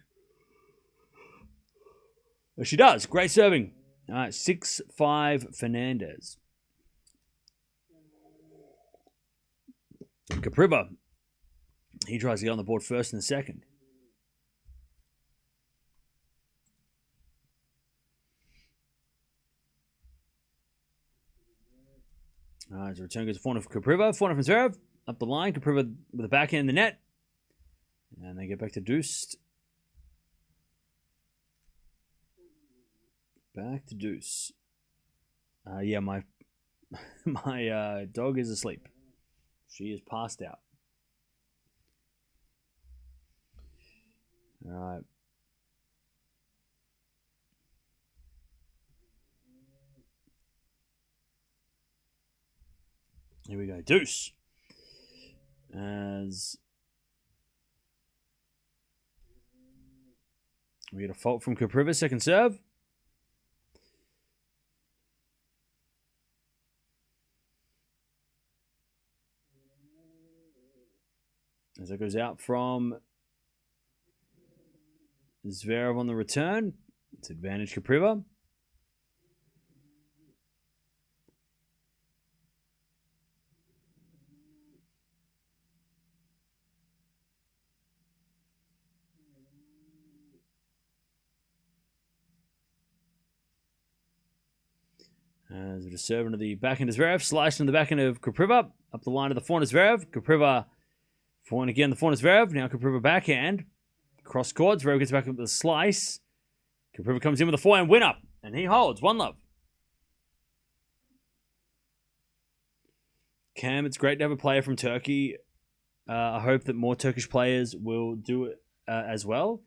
Speaker 1: But she does. Great serving. All right, 6-5 Fernandez. Kopriva. He tries to get on the board first in the second. All right, so return goes to forehand of Kopriva. Forehand from Zverev. Up the line. Kopriva with the backhand in the net. And they get back to deuce. Back to deuce. Yeah, my dog is asleep. She is passed out. All right. Here we go. Deuce. As we get a fault from Kopriva, second serve. As it goes out from Zverev on the return. It's advantage Kopriva. As it is served into the backhand of Zverev, sliced into the backhand of Kopriva, up the line of the forehand of Zverev. Kopriva forehand again, the forehand of Zverev. Now Kopriva backhand. Cross court, Zverev gets back up with the slice. Kopriva comes in with a forehand win up, and he holds 1-love. Cam, it's great to have a player from Turkey. I hope that more Turkish players will do it as well.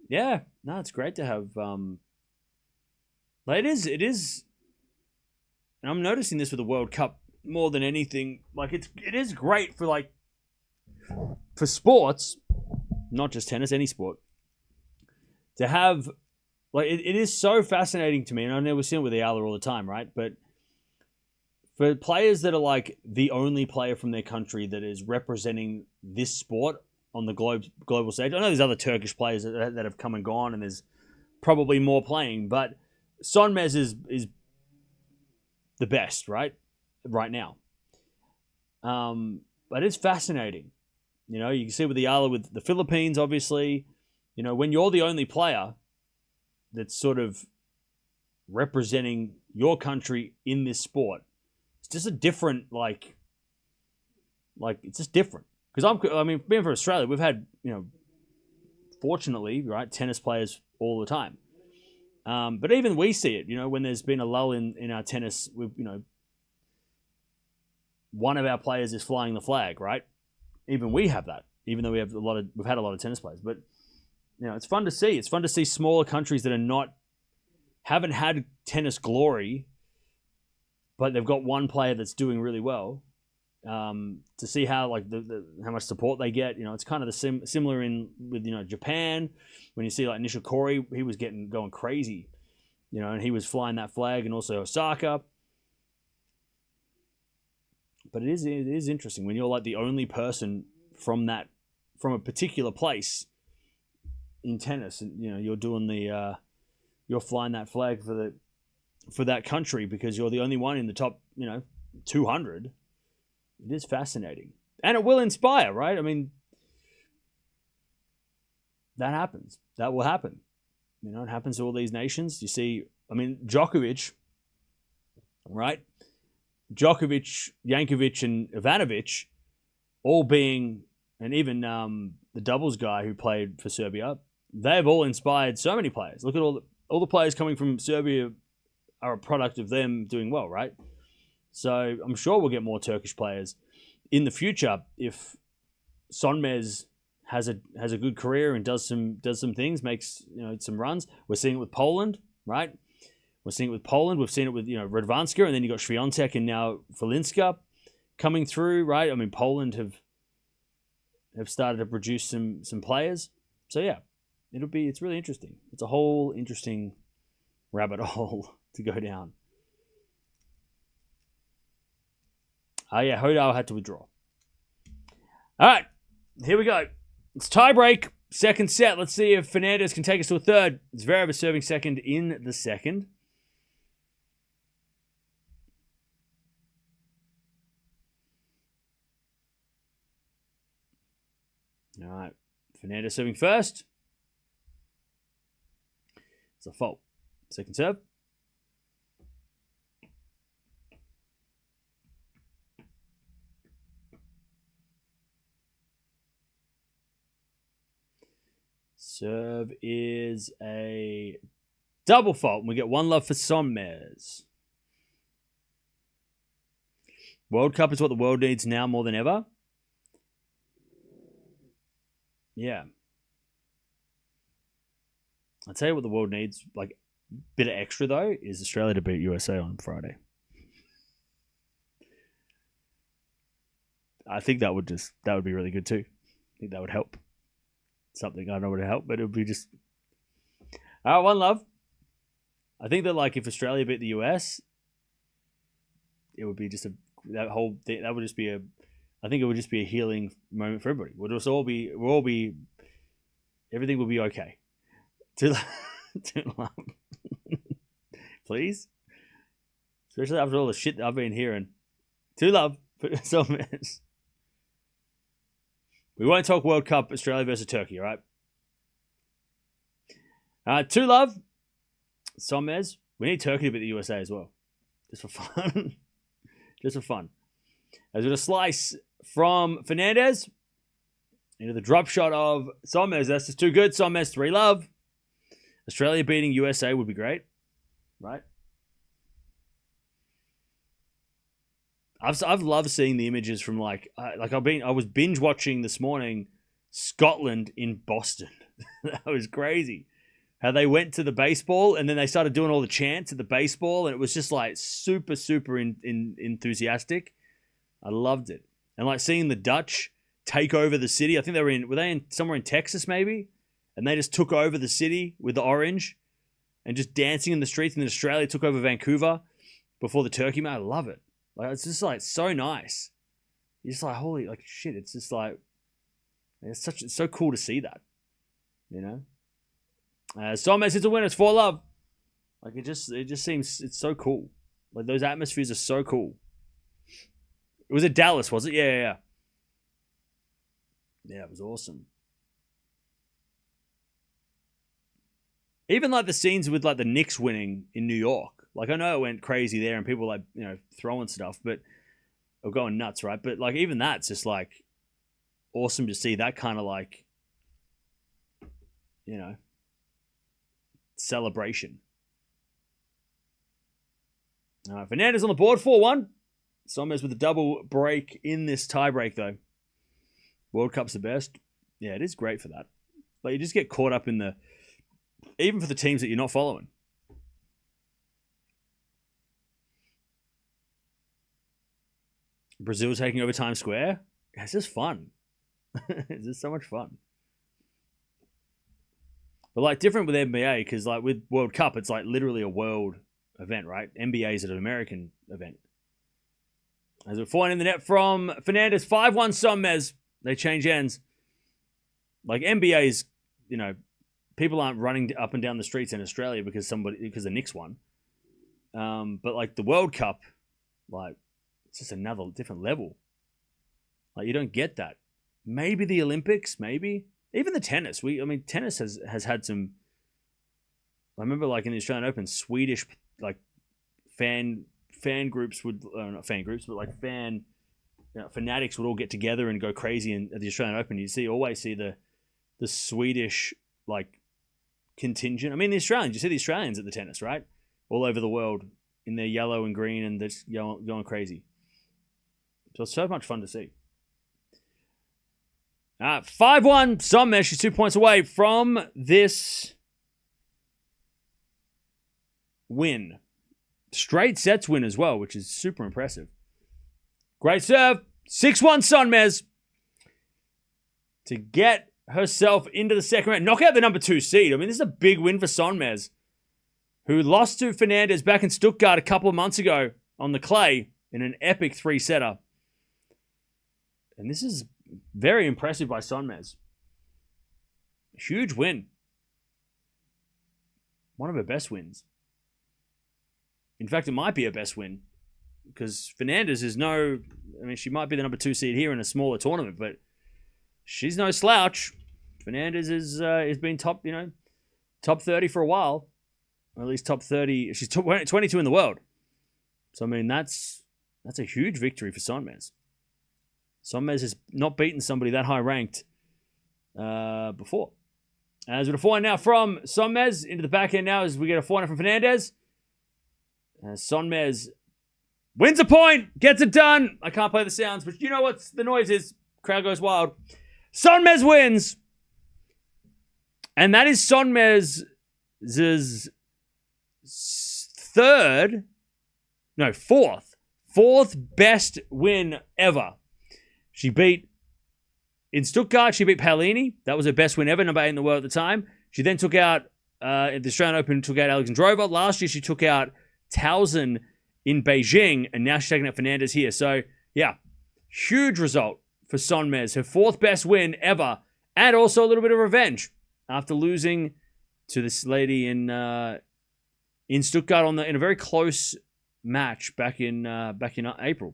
Speaker 1: Yeah, no, it's great to have. Like it is. And I'm noticing this with the World Cup more than anything. Like it is great for sports, not just tennis, any sport, to have like it is so fascinating to me. And I know we're seeing it with Eala all the time, right? But for players that are like the only player from their country that is representing this sport on the global stage. I know there's other Turkish players that have come and gone, and there's probably more playing, but Sonmez is the best, right now. But it's fascinating. You know, you can see with the Eala with the Philippines, obviously. You know, when you're the only player that's sort of representing your country in this sport, it's just a different, like it's just different. Because being from Australia, we've had, fortunately, right, tennis players all the time. But even we see it, when there's been a lull in our tennis, one of our players is flying the flag, right? Even we have that, even though we've had a lot of tennis players. But it's fun to see. It's fun to see smaller countries that haven't had tennis glory, but they've got one player that's doing really well. To see how how much support they get. It's kind of the similar with Japan, when you see like Nishikori, he was going crazy, and he was flying that flag, and also Osaka. But it is interesting when you're like the only person from a particular place in tennis, and you're doing you're flying that flag for that country because you're the only one in the top 200. It is fascinating. And it will inspire, right? I mean, that happens. That will happen. It happens to all these nations. You see, Djokovic, right? Djokovic, Jankovic, and Ivanovic all being, and even the doubles guy who played for Serbia, they've all inspired so many players. Look at all the players coming from Serbia are a product of them doing well, right? So I'm sure we'll get more Turkish players in the future if Sonmez has a good career and does some things, makes some runs. We're seeing it with Poland, right? We're seeing it with Poland. We've seen it with Radwanska, and then you got Swiatek and now Falinska coming through, right? I mean, Poland have started to produce some players. So yeah, it's really interesting. It's a whole interesting rabbit hole to go down. Oh yeah, Hodal had to withdraw. All right, here we go. It's tie break, second set. Let's see if Fernandez can take us to a third. Zverev is serving second in the second. All right, Fernandez serving first. It's a fault. Second serve. Serve is a double fault. And we get one love for Sonmez. World Cup is what the world needs now more than ever. Yeah. I'll tell you what the world needs, like a bit of extra though, is Australia to beat USA on Friday. I think that would be really good too. I think that would help. Something I don't know would help, but it would be just one love. I think that like if Australia beat the US, it would be just that whole thing. That would just be I think it would just be a healing moment for everybody. We'll all be everything will be okay. Too love. Please, especially after all the shit that I've been hearing. Too love for so much. We won't talk World Cup Australia versus Turkey, all right? Two love. Sonmez. We need Turkey to beat the USA as well. Just for fun. Just for fun. As with a slice from Fernandez into the drop shot of Sonmez. That's just too good. Sonmez, 3 love. Australia beating USA would be great, right? I've loved seeing the images from I was binge watching this morning Scotland in Boston. That was crazy. How they went to the baseball and then they started doing all the chants at the baseball and it was just like super enthusiastic. I loved it. And like seeing the Dutch take over the city. I think were they in somewhere in Texas maybe? And they just took over the city with the orange and just dancing in the streets. And then Australia took over Vancouver before the Turkey match. I love it. Like it's just like so nice. You're just like holy like shit. It's just like it's so cool to see that, you know. Sonmez hits a winner. It's 4 love. Like it just seems it's so cool. Like those atmospheres are so cool. It was at Dallas, was it? Yeah. Yeah, it was awesome. Even like the scenes with like the Knicks winning in New York. Like I know it went crazy there and people like, throwing stuff, but or going nuts, right? But like even that's just like awesome to see that kind of like, celebration. All right, Fernandez on the board, 4-1. Sonmez with a double break in this tie break though. World Cup's the best. Yeah, it is great for that. Like you just get caught up in even for the teams that you're not following. Brazil taking over Times Square. It's just fun. It's just so much fun. But like different with NBA because like with World Cup, it's like literally a world event, right? NBA is an American event. As we're falling in the net from Fernandez, 5-1 Sonmez. They change ends. Like NBA is, people aren't running up and down the streets in Australia because the Knicks won. But like the World Cup, like it's just another different level. Like you don't get that. Maybe the Olympics, maybe even the tennis. Tennis has had some. I remember like in the Australian Open, Swedish like fan groups would not fan groups, but like fanatics would all get together and go crazy at the Australian Open. You always see the Swedish like contingent. I mean the Australians. You see the Australians at the tennis, right? all over the world in their yellow and green, and they're just going crazy. So it's so much fun to see. 5-1 Sonmez. She's 2 points away from this win. Straight sets win as well, which is super impressive. Great serve. 6-1 Sonmez to get herself into the second round. Knock out the number 2 seed. I mean, this is a big win for Sonmez, who lost to Fernandez back in Stuttgart a couple of months ago on the clay in an epic 3-setter. And this is very impressive by Sonmez. Huge win. One of her best wins. In fact, it might be her best win, because Fernandez is no... I mean, she might be the number 2 seed here in a smaller tournament, but she's no slouch. Fernandez has been top 30 for a while. Or at least top 30. She's 22 in the world. So, I mean, that's a huge victory for Sonmez. Sonmez has not beaten somebody that high ranked before. As with a forehand now from Sonmez into the backhand now as we get a forehand from Fernandez. Sonmez wins a point, gets it done. I can't play the sounds, but you know what the noise is. Crowd goes wild. Sonmez wins. And that is Sonmez's fourth best win ever. She beat, in Stuttgart, she beat Paolini. That was her best win ever, number 8 in the world at the time. She then took out, at the Australian Open, took out Alexandra Zverev. Last year, she took out Towson in Beijing, and now she's taking out Fernandez here. So, yeah, huge result for Sonmez. Her 4th best win ever, and also a little bit of revenge after losing to this lady in Stuttgart in a very close match back in April.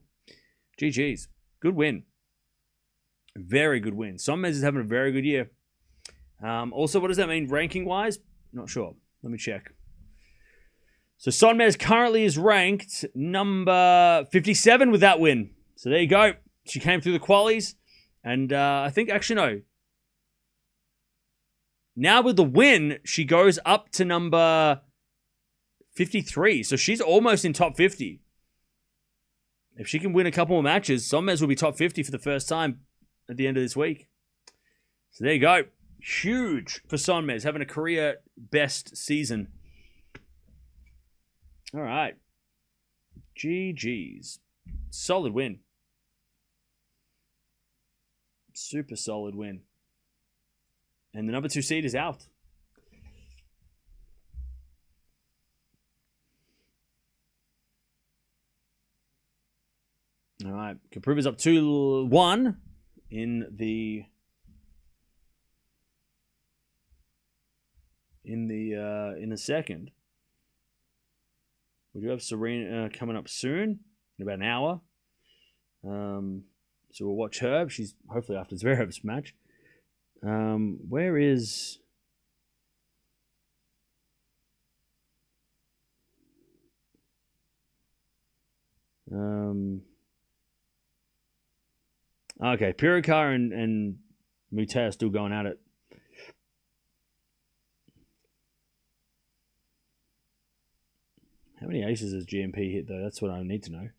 Speaker 1: GG's. Good win. Very good win. Sonmez is having a very good year. Also, what does that mean ranking-wise? Not sure. Let me check. So Sonmez currently is ranked number 57 with that win. So there you go. She came through the qualies. And I think, actually, no. Now with the win, she goes up to number 53. So she's almost in top 50. If she can win a couple more matches, Sonmez will be top 50 for the first time at the end of this week. So there you go. Huge for Sonmez, having a career best season. All right. GG's. Solid win. Super solid win. And the number 2 seed is out. All right. Kopriva's up 2-1 in the second. We do have Serena coming up soon, in about an hour. So we'll watch her. She's hopefully after Zverev's match. Where is... Okay, Pirikar and Mute are still going at it. How many aces has GMP hit, though? That's what I need to know.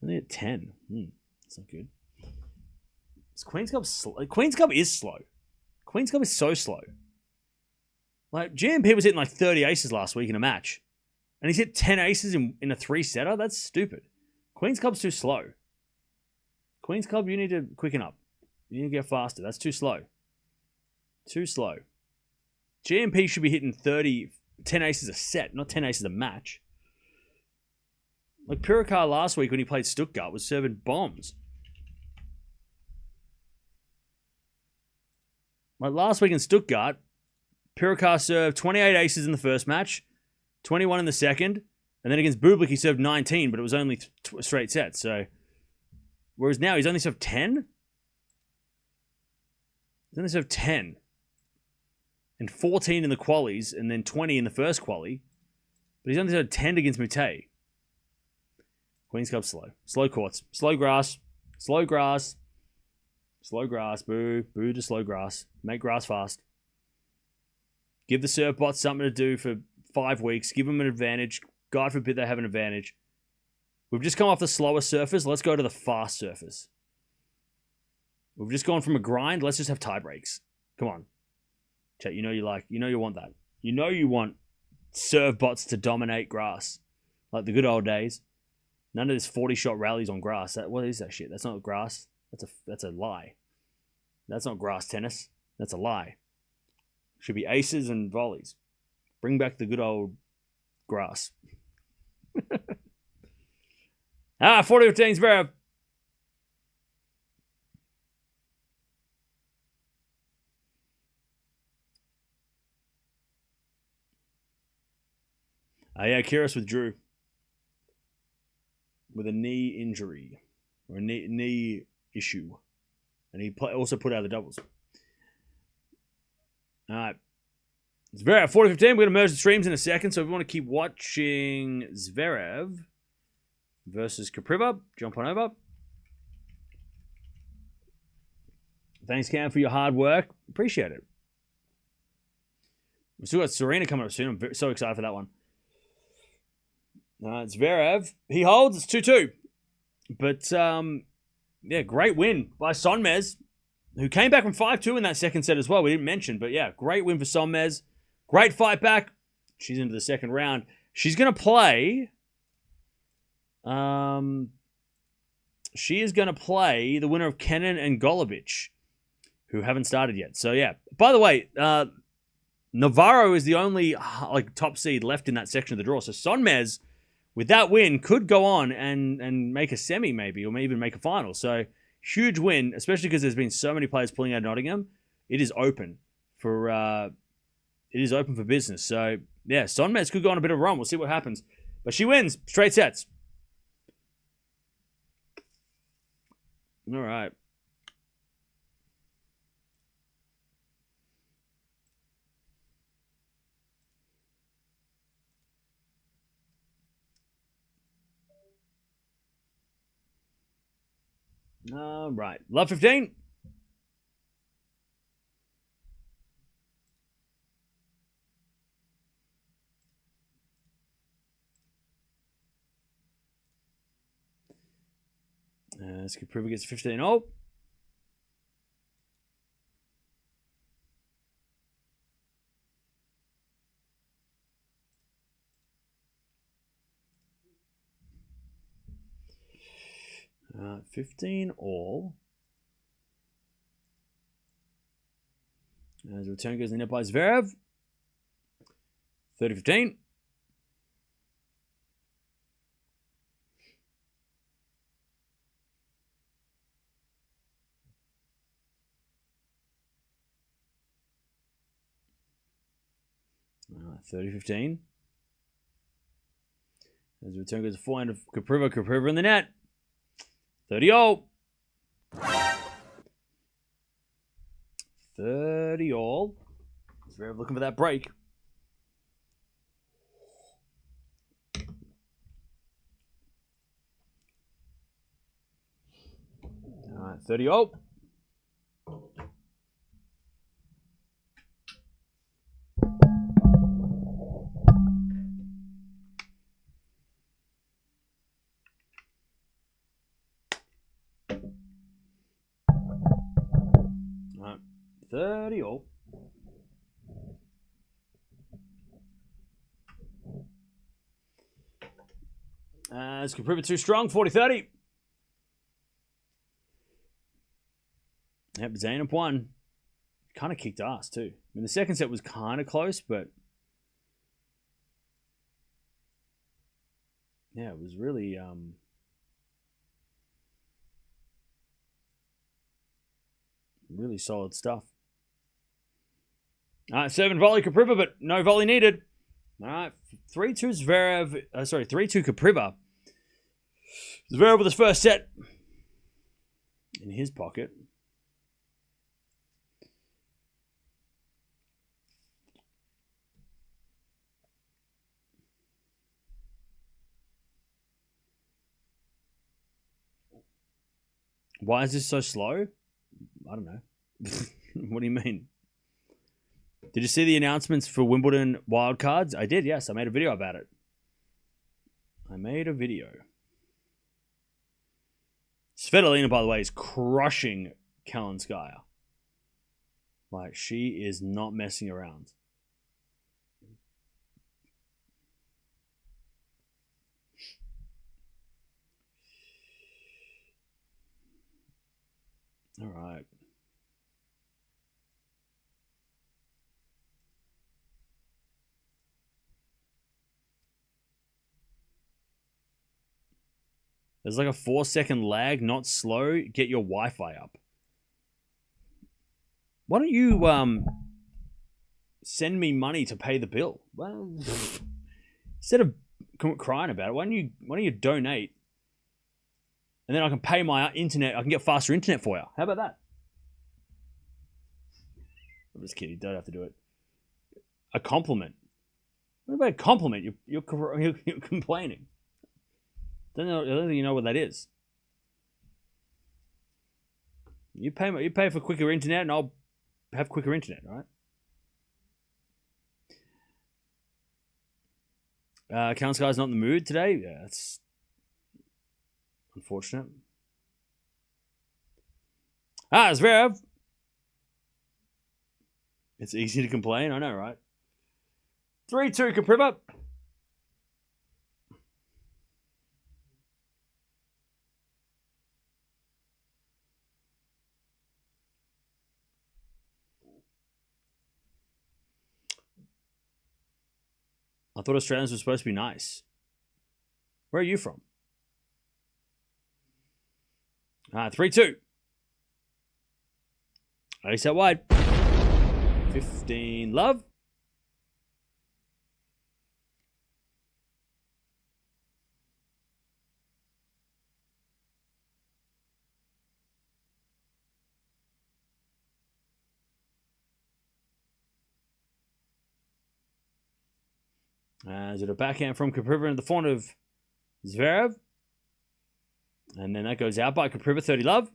Speaker 1: Only at 10. That's not good. Queen's Cup Queen's Cup is slow. Queen's Cup is so slow. Like, GMP was hitting like 30 aces last week in a match. And he's hit 10 aces in a 3-setter? That's stupid. Queen's Cup's too slow. Queen's Club, you need to quicken up. You need to get faster. That's too slow. Too slow. GMP should be hitting 10 aces a set, not 10 aces a match. Like Pirikar last week when he played Stuttgart was serving bombs. Like last week in Stuttgart, Pirikar served 28 aces in the first match, 21 in the second, and then against Bublik he served 19, but it was only straight sets, so... Whereas now he's only served 10? He's only served 10. And 14 in the qualies, and then 20 in the first quali. But he's only served 10 against Mute. Queen's Cup slow. Slow courts. Slow grass. Slow grass. Slow grass. Boo. Boo to slow grass. Make grass fast. Give the serve bots something to do for 5 weeks. Give them an advantage. God forbid they have an advantage. We've just come off the slower surface. Let's go to the fast surface. We've just gone from a grind. Let's just have tie breaks. Come on. Chat, you know you want that. You know you want serve bots to dominate grass. Like the good old days. None of this 40-shot rallies on grass. What is that shit? That's not grass. That's a lie. That's not grass tennis. That's a lie. Should be aces and volleys. Bring back the good old grass. 40-15 Zverev. Yeah, Kyrgios withdrew with a knee injury or a knee issue. And he also put out the doubles. All right. Zverev, 40-15. We're going to merge the streams in a second. So if you want to keep watching Zverev versus Kopriva, jump on over. Thanks, Cam, for your hard work. Appreciate it. We've still got Serena coming up soon. I'm so excited for that one. Zverev, he holds. It's 2-2. But, yeah, great win by Sonmez, who came back from 5-2 in that second set as well. We didn't mention, but yeah, great win for Sonmez. Great fight back. She's into the second round. She's going to play... she is going to play the winner of Kenin and Golubic, who haven't started yet. So, yeah. By the way, Navarro is the only top seed left in that section of the draw. So, Sonmez, with that win, could go on and make a semi maybe, or maybe even make a final. So, huge win, especially because there's been so many players pulling out of Nottingham. It is open for business. So, yeah, Sonmez could go on a bit of a run. We'll see what happens. But she wins. Straight sets. All right. All right. Love 15. Kopriva gets 15-0. Uh, 15-all. As the return goes in net by Zverev. 30-15. Alright, 30-15. As the return goes to forehand of Kopriva. Kopriva in the net. 30-all. 30-all. Zverev looking for that break. Alright, 30-all. Alright, 30-all. As Kopriva too strong, 40-30. Yep, Zaynep won. Kind of kicked ass too. I mean, the second set was kind of close, but yeah, it was really really solid stuff. All right, 7 volley Kopriva, but no volley needed. All right, 3-2 Zverev. 3-2 Kopriva. Zverev with his first set in his pocket. Why is this so slow? I don't know. What do you mean? Did you see the announcements for Wimbledon wildcards? I did, yes. I made a video about it. Svitolina, by the way, is crushing Kalinskaya. Like, she is not messing around. All right. There's like a 4-second lag, not slow. Get your Wi-Fi up. Why don't you send me money to pay the bill? Well, instead of crying about it, why don't you donate? And then I can pay my internet. I can get faster internet for you. How about that? I'm just kidding. You don't have to do it. A compliment. What about a compliment? You're complaining. I don't think you know what that is. You pay for quicker internet, and I'll have quicker internet, right? Kalinskaya's not in the mood today. Yeah, that's unfortunate. Zverev. It's easy to complain, I know, right? 3-2 Kopriva. I thought Australians were supposed to be nice. Where are you from? 3-2. Ace out wide. 15 love. Is it a backhand from Kopriva in the front of Zverev? And then that goes out by Kopriva, 30 love.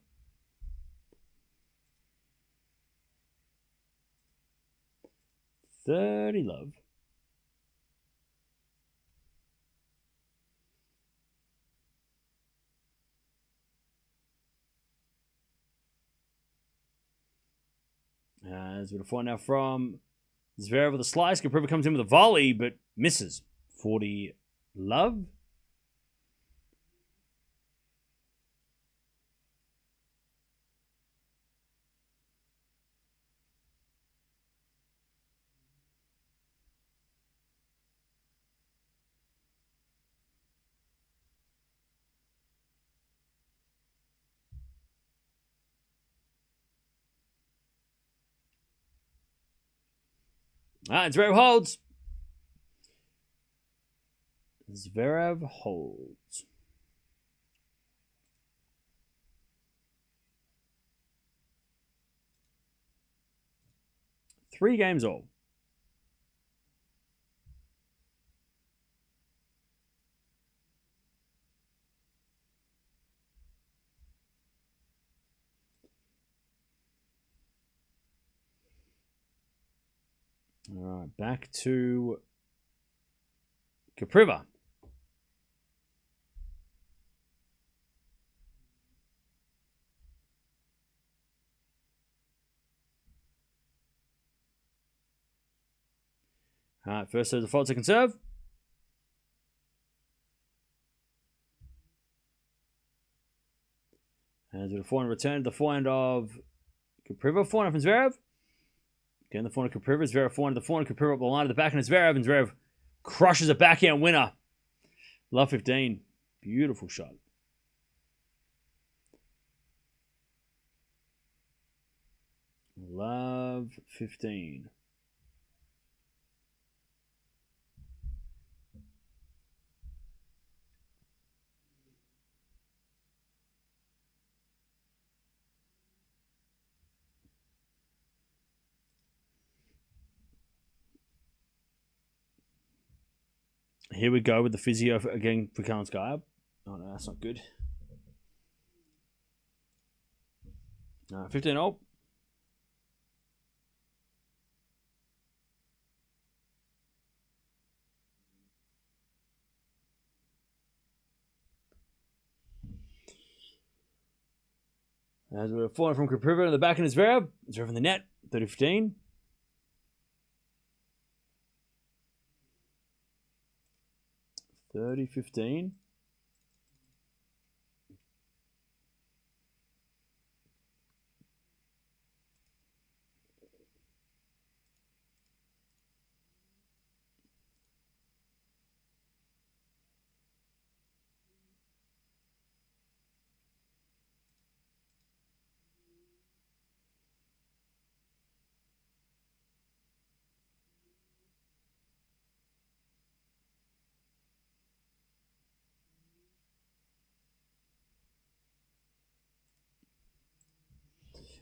Speaker 1: As with a four now from Zverev with a slice. Kopriva comes in with a volley, but misses. 40 love. Zverev holds. Zverev holds. Three games all. All right, back to Kopriva. All right, first serve, the fault, second serve. And the forehand return to the forehand of Kopriva. Forehand from Zverev. Again, the forehand of Kopriva. Zverev forehand to the forehand. Kopriva up the line of the backhand of Zverev. And Zverev crushes a backhand winner. Love 15. Beautiful shot. Love 15. Here we go with the physio again for Kalinskaya. Oh no, that's not good. 15 all. As we're falling from Kopriva in the back, and Zverev. Zverev in the net, 30-15.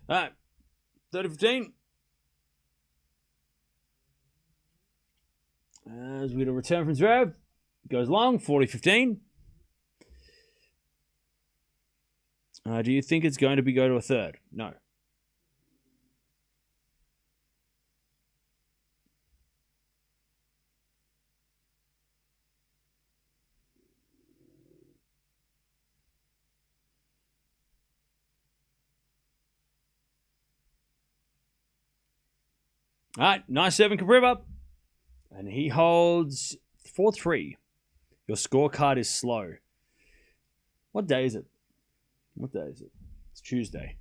Speaker 1: All right, 30-15. As we get a return from Zverev, goes long, 40-15. Do you think it's going to go to a third? No. All right, nice serving, Kopriva. And he holds 4-3. Your scorecard is slow. What day is it? What day is it? It's Tuesday.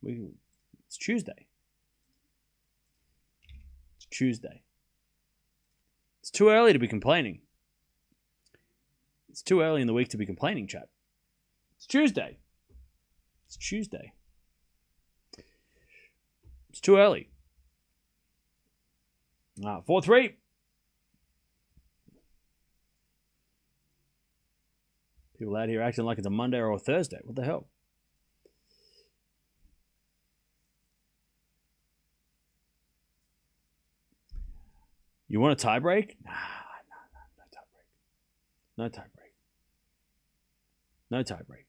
Speaker 1: It's Tuesday. It's Tuesday. It's too early to be complaining. It's too early in the week to be complaining, chap. It's Tuesday. It's Tuesday. It's too early. 4-3. People out here acting like it's a Monday or a Thursday. What the hell? You want a tie break? No tie break. No tie break. No tie break.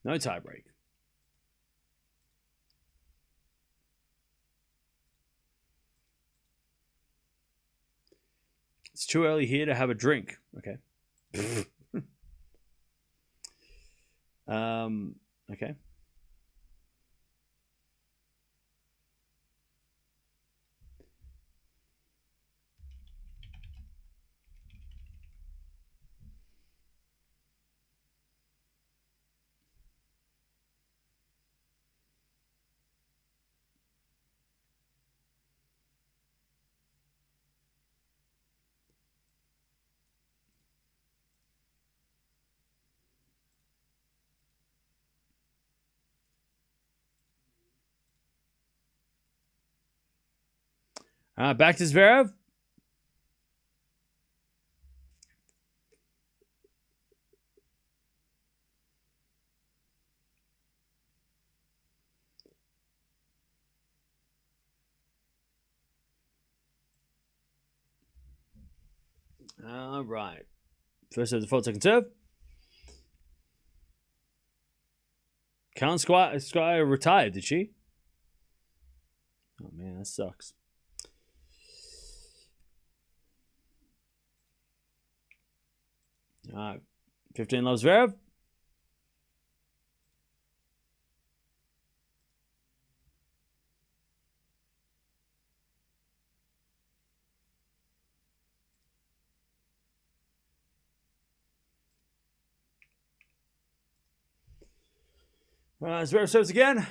Speaker 1: No tie break. It's too early here to have a drink. Okay. Okay. Back to Zverev. All right. First serve, default, second serve. Sky retired, did she? Oh, man, that sucks. All right. 15 loves Zverev. Zverev serves again.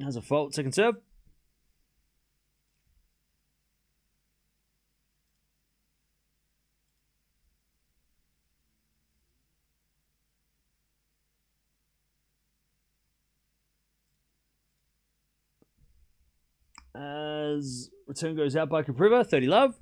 Speaker 1: Has a fault, second serve. As return goes out by Kopriva, 30 love.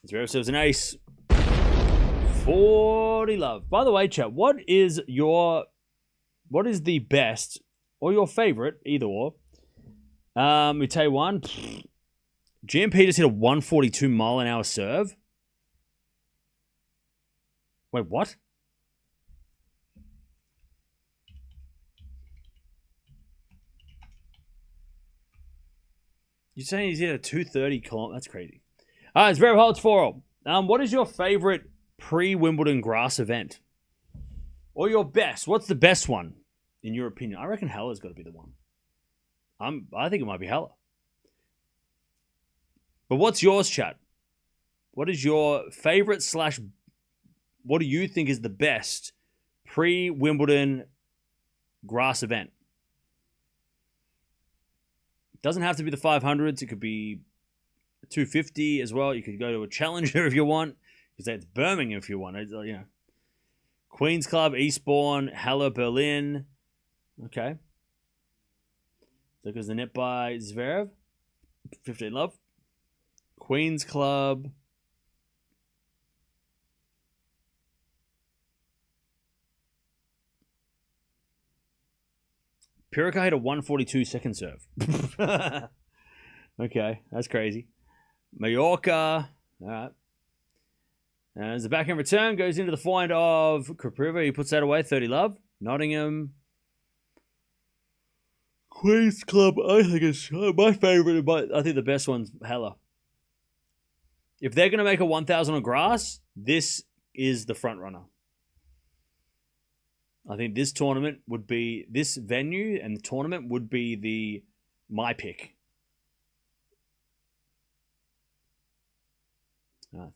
Speaker 1: Zverev serves an ace. 40 love. By the way, chat, what is the best or your favorite, either or, Let me tell you one. GMP just hit a 142-mile-an-hour serve. Wait, what? You're saying he's hit a 230 kilometer? That's crazy. All right, Zverev holds 4-all. What is your favorite pre-Wimbledon grass event? Or your best? What's the best one, in your opinion? I reckon Halle's got to be the one. I think it might be Halle. But what's yours, chat? What is your favorite / what do you think is the best pre-Wimbledon grass event? It doesn't have to be the 500s. It could be 250 as well. You could go to a challenger if you want. Because it's Birmingham if you want. It's, you know, Queen's Club, Eastbourne, Halle, Berlin. Okay. So goes the net by Zverev. 15 love. Queen's Club. Pirica hit a 142 second serve. Okay, that's crazy. Mallorca. All right. And as the backhand return goes into the forehand of Kopriva, he puts that away. 30 love. Nottingham. Queen's Club, I think it's my favorite, but I think the best one's Halle. If they're going to make a 1,000 on grass, this is the front runner. I think this tournament would be, this venue and the tournament would be my pick.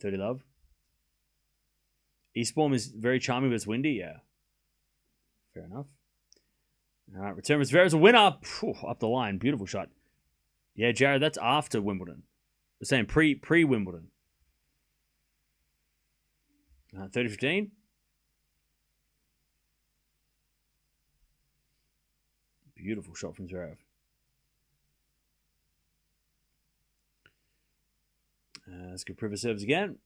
Speaker 1: 30 love. Eastbourne is very charming, but it's windy. Yeah. Fair enough. All right, return Zverev's a winner. Up the line. Beautiful shot. Yeah, Jared, that's after Wimbledon. We're saying pre-Wimbledon. 30-15. Beautiful shot from Zverev. Let's go Kopriva serves again.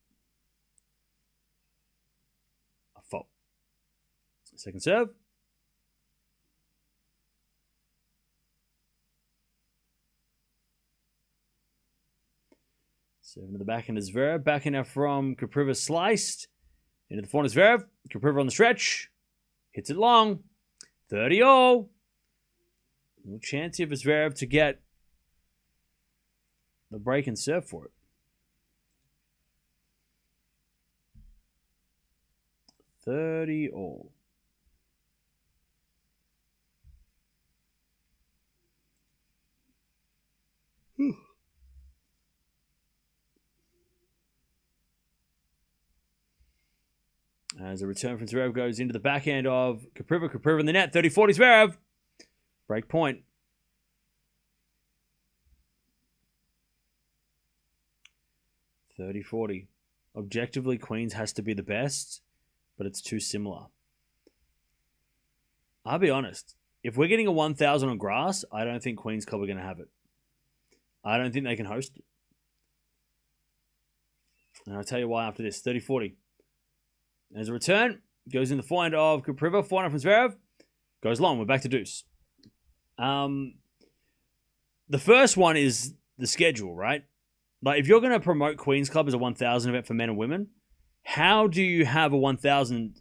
Speaker 1: A fault. Second serve. Serve to the backhand is Zverev. Backhand now from Kopriva sliced. Into the forehand is Zverev. Kopriva on the stretch. Hits it long. 30-all. No chance here for Zverev to get the break and serve for it. 30-all. As a return from Zverev goes into the backhand of Kopriva. Kopriva in the net. 30-40 Zverev. Break point. 30-40. Objectively, Queens has to be the best, but it's too similar. I'll be honest. If we're getting a 1,000 on grass, I don't think Queens Club are going to have it. I don't think they can host it. And I'll tell you why after this. 30-40. As a return, goes in the forehand of Kopriva. Forehand from Zverev. Goes long. We're back to deuce. The first one is the schedule, right? Like, if you're going to promote Queen's Club as a 1,000 event for men and women, how do you have a 1,000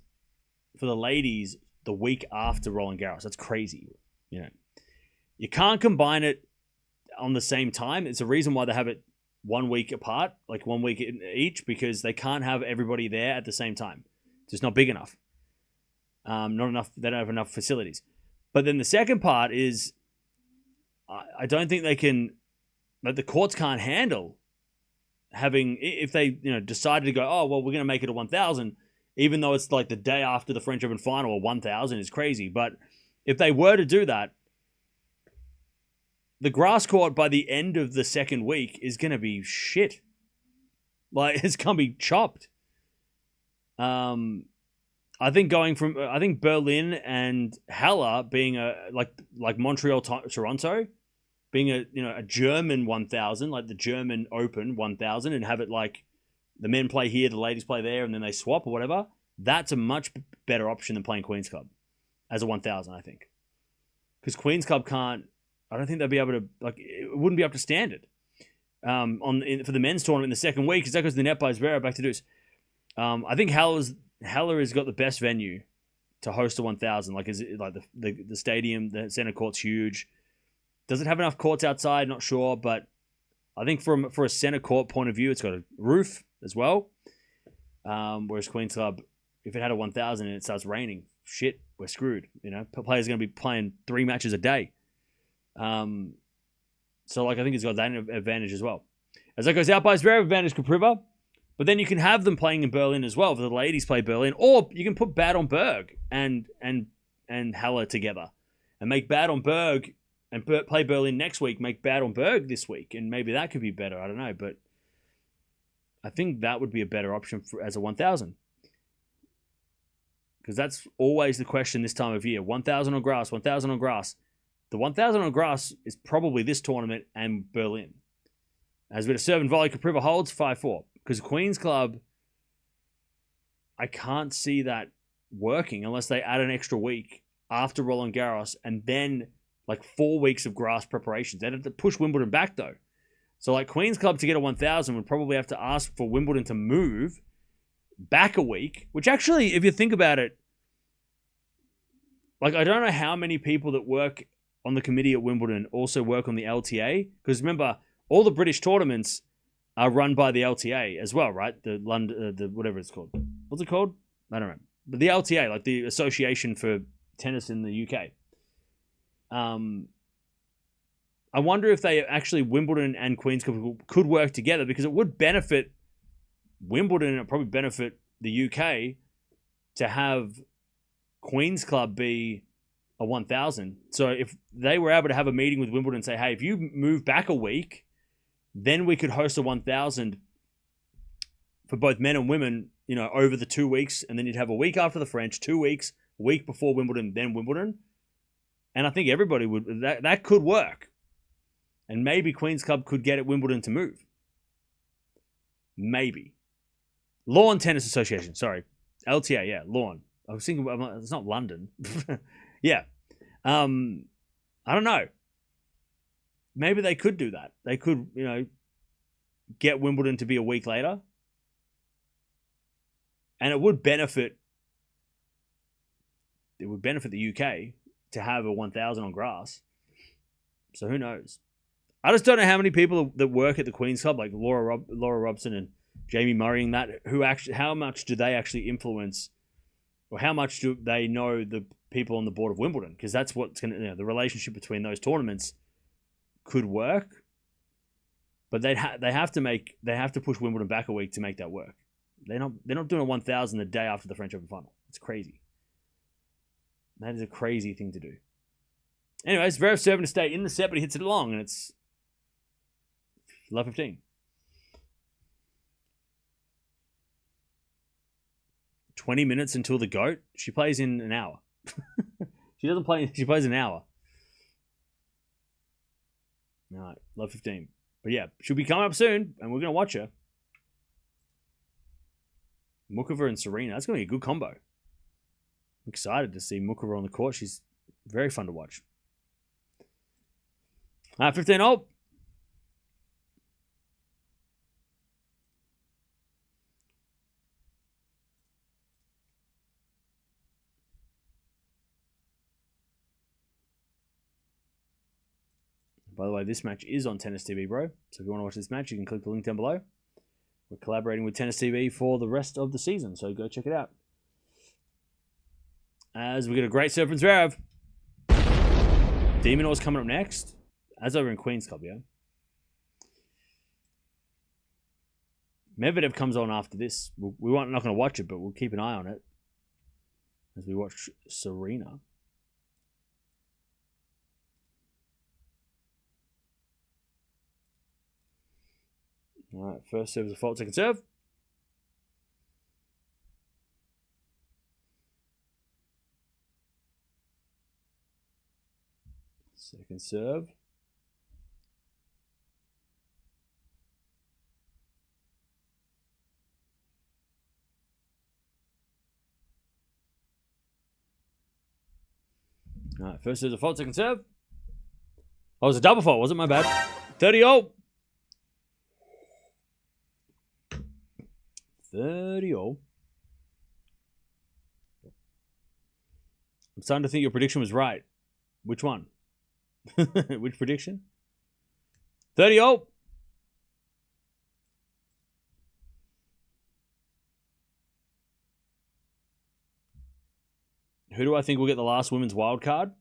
Speaker 1: for the ladies the week after Roland Garros? That's crazy. You know, you can't combine it on the same time. It's a reason why they have it 1 week apart, like 1 week each, because they can't have everybody there at the same time. It's just not big enough. Not enough. They don't have enough facilities. But then the second part is, I don't think they can, like, the courts can't handle having, if they, decided to go, oh, well, we're going to make it a 1,000, even though it's like the day after the French Open final, or 1,000 is crazy. But if they were to do that, the grass court by the end of the second week is going to be shit. Like, it's going to be chopped. I think Berlin and Halle being like Montreal, Toronto, being a German 1,000, like the German Open 1,000, and have it like the men play here, the ladies play there, and then they swap or whatever. That's a much better option than playing Queen's Club as a 1,000, I think, because Queen's Club can't I don't think they'll be able to, like, it wouldn't be up to standard for the men's tournament in the second week, because that goes to the net by Zverev back to Deuce. I think Halle has got the best venue to host a 1,000. Like, is it like the stadium, the center court's huge. Does it have enough courts outside? Not sure, but I think for a center court point of view, it's got a roof as well. Whereas Queen's Club, if it had a 1,000 and it starts raining, shit, we're screwed. You know, players are going to be playing 3 matches a day. So, like, I think it's got that advantage as well. As that goes out by Zverev, advantage Kopriva. But then you can have them playing in Berlin as well. For the ladies play Berlin. Or you can put Bad on Berg and Halle together. And make Bad on Berg and play Berlin next week. Make Bad on Berg this week. And maybe that could be better. I don't know. But I think that would be a better option as a 1,000. Because that's always the question this time of year. 1,000 on grass, 1,000 on grass. The 1,000 on grass is probably this tournament and Berlin. As with a serve and volley, Kopriva holds 5-4. Because Queen's Club, I can't see that working unless they add an extra week after Roland Garros and then like 4 weeks of grass preparations. They'd have to push Wimbledon back though. So like Queen's Club to get a 1,000 would probably have to ask for Wimbledon to move back a week, which actually, if you think about it, like I don't know how many people that work on the committee at Wimbledon also work on the LTA. Because remember, all the British tournaments are run by the LTA as well, right? The London, the whatever it's called. What's it called? I don't know. But the LTA, like the Association for Tennis in the UK. I wonder if they actually, Wimbledon and Queen's Club could work together, because it would benefit Wimbledon and it probably benefit the UK to have Queen's Club be a 1,000. So if they were able to have a meeting with Wimbledon and say, hey, if you move back a week, then we could host a 1,000 for both men and women, you know, over the 2 weeks. And then you'd have a week after the French, 2 weeks, a week before Wimbledon, then Wimbledon. And I think everybody would, that could work. And maybe Queen's Club could get at Wimbledon to move. Maybe. Lawn Tennis Association, sorry. LTA, yeah, Lawn. I was thinking, it's not London. Yeah. I don't know. Maybe they could do that. They could, you know, get Wimbledon to be a week later. And it would benefit the UK to have a 1,000 on grass. So who knows? I just don't know how many people that work at the Queen's Club, like Laura Robson and Jamie Murray and that, how much do they actually influence, or how much do they know the people on the board of Wimbledon? Because that's what's going to, you know, the relationship between those tournaments could work, but they have to push Wimbledon back a week to make that work. They're not doing a 1,000 the day after the French Open final. It's crazy. That is a crazy thing to do. Anyways, Zverev serving to stay in the set, but he hits it long, and it's 11:15. 20 minutes until the GOAT. She plays in an hour. She doesn't play. She plays an hour. All right, 11:15. But yeah, she'll be coming up soon, and we're going to watch her. Mukova and Serena. That's going to be a good combo. I'm excited to see Mukova on the court. She's very fun to watch. All right, 15-0. By the way, this match is on Tennis TV, bro. So if you want to watch this match, you can click the link down below. We're collaborating with Tennis TV for the rest of the season, so go check it out. As we get a great serve from Zverev. Demonor's coming up next. That's over in Queen's Club, yeah. Medvedev comes on after this. We're not going to watch it, but we'll keep an eye on it as we watch Serena. All right, first serve is a fault, second serve. Second serve. All right, first serve is a fault, second serve. Oh, it was a double fault, wasn't my bad. 30-all. 30-all. I'm starting to think your prediction was right. Which one? Which prediction? 30-all. Who do I think will get the last women's wild card?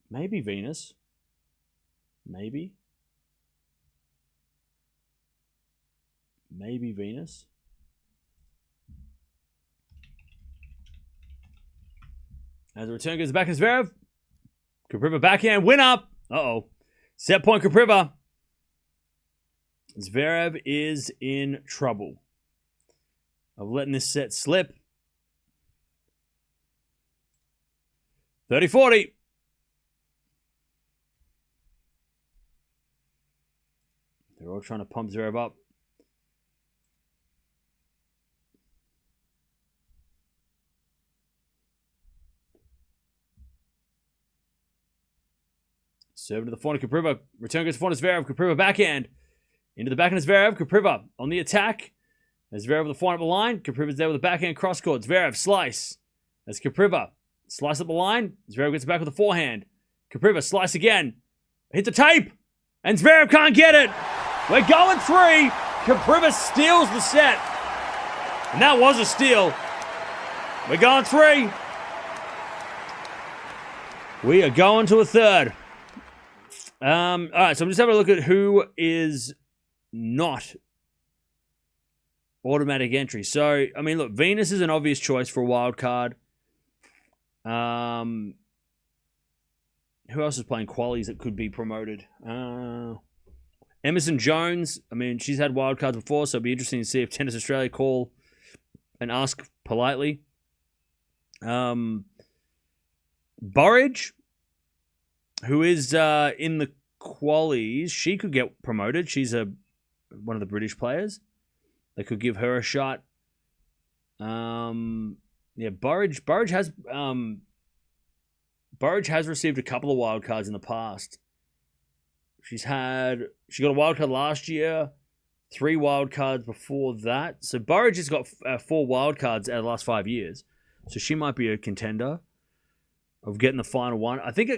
Speaker 1: Maybe Venus. Maybe. Maybe Venus. As the return goes back to Zverev. Kopriva backhand winner. Uh-oh. Set point Kopriva. Zverev is in trouble of letting this set slip. 30-40. They're all trying to pump Zverev up. Serve to the forehand, Kopriva. Return goes to forehand, Zverev. Kopriva backhand. Into the backhand, Zverev. Kopriva on the attack. As Zverev with the forehand up the line. Kopriva's there with the backhand cross court. Zverev slice. As Kopriva slice up the line. Zverev gets back with the forehand. Kopriva slice again. Hits the tape. And Zverev can't get it. We're going 3. Kopriva steals the set. And that was a steal. We're going 3. We are going to a third. All right, so I'm just having a look at who is not automatic entry. So, I mean, look, Venus is an obvious choice for a wild card. Who else is playing qualies that could be promoted? Emerson Jones. I mean, she's had wild cards before, so it'll be interesting to see if Tennis Australia call and ask politely. Burridge, who is in the qualies, she could get promoted. She's one of the British players. They could give her a shot. Burridge has received a couple of wild cards in the past. She got a wild card last year, 3 wild cards before that. So Burridge has got 4 wild cards out of the last 5 years. So she might be a contender of getting the final one. I think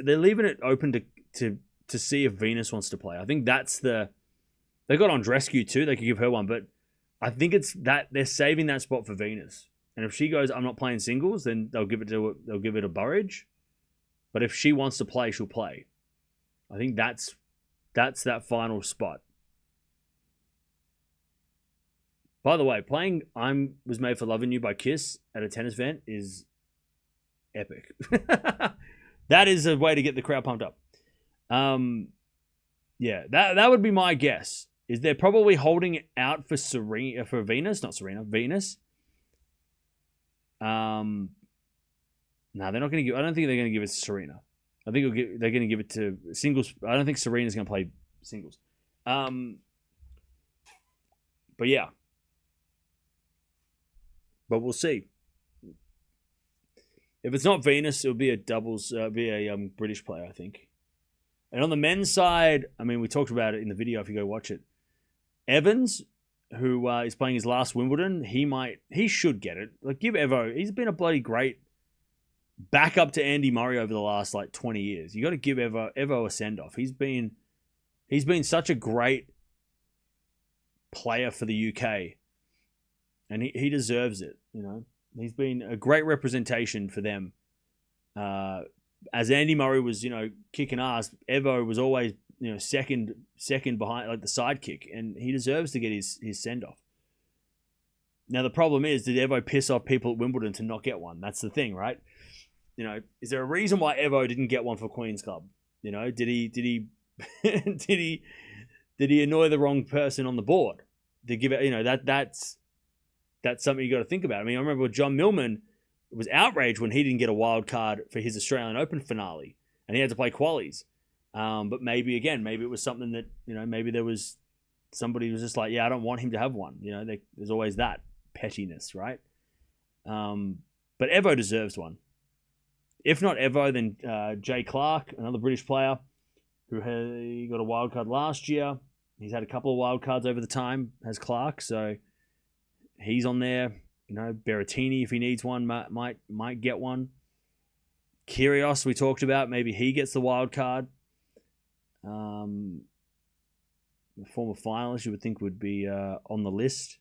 Speaker 1: they're leaving it open to see if Venus wants to play. I think that's they got Andreescu too. They could give her one, but I think it's that they're saving that spot for Venus. And if she goes, I'm not playing singles, then they'll give it to Burridge. But if she wants to play, she'll play. I think that's that final spot. By the way, playing Was Made for Loving You by Kiss at a tennis event is epic. That is a way to get the crowd pumped up. Yeah, that would be my guess. Is they're probably holding it out for Venus. No, they're not going to give. I don't think they're going to give it to Serena. I think they're going to give it to singles. I don't think Serena's going to play singles. But yeah. But we'll see. If it's not Venus, it'll be a doubles. Be a British player, I think. And on the men's side, I mean, we talked about it in the video. If you go watch it, Evans, who is playing his last Wimbledon, he should get it. Like, give Evo. He's been a bloody great backup to Andy Murray over the last 20 years. You got to give Evo a send off. He's been such a great player for the UK, and he deserves it. You know, he's been a great representation for them. As Andy Murray was, kicking ass, Evo was always, second behind, like the sidekick, and he deserves to get his send off. Now the problem is, did Evo piss off people at Wimbledon to not get one? That's the thing, right? Is there a reason why Evo didn't get one for Queen's Club? Did he did he annoy the wrong person on the board to give it? That's something you got to think about. I mean, I remember John Millman was outraged when he didn't get a wild card for his Australian Open finale, and he had to play qualies. But maybe it was something that maybe there was somebody who was just like, yeah, I don't want him to have one. There's always that pettiness, right? But Evo deserves one. If not Evo, then Jay Clark, another British player who got a wild card last year. He's had a couple of wild cards over the time, has Clark, so he's on there. You know, Berrettini, if he needs one, might get one. Kyrgios, we talked about, maybe he gets the wild card. The former finalist, you would think would be on the list.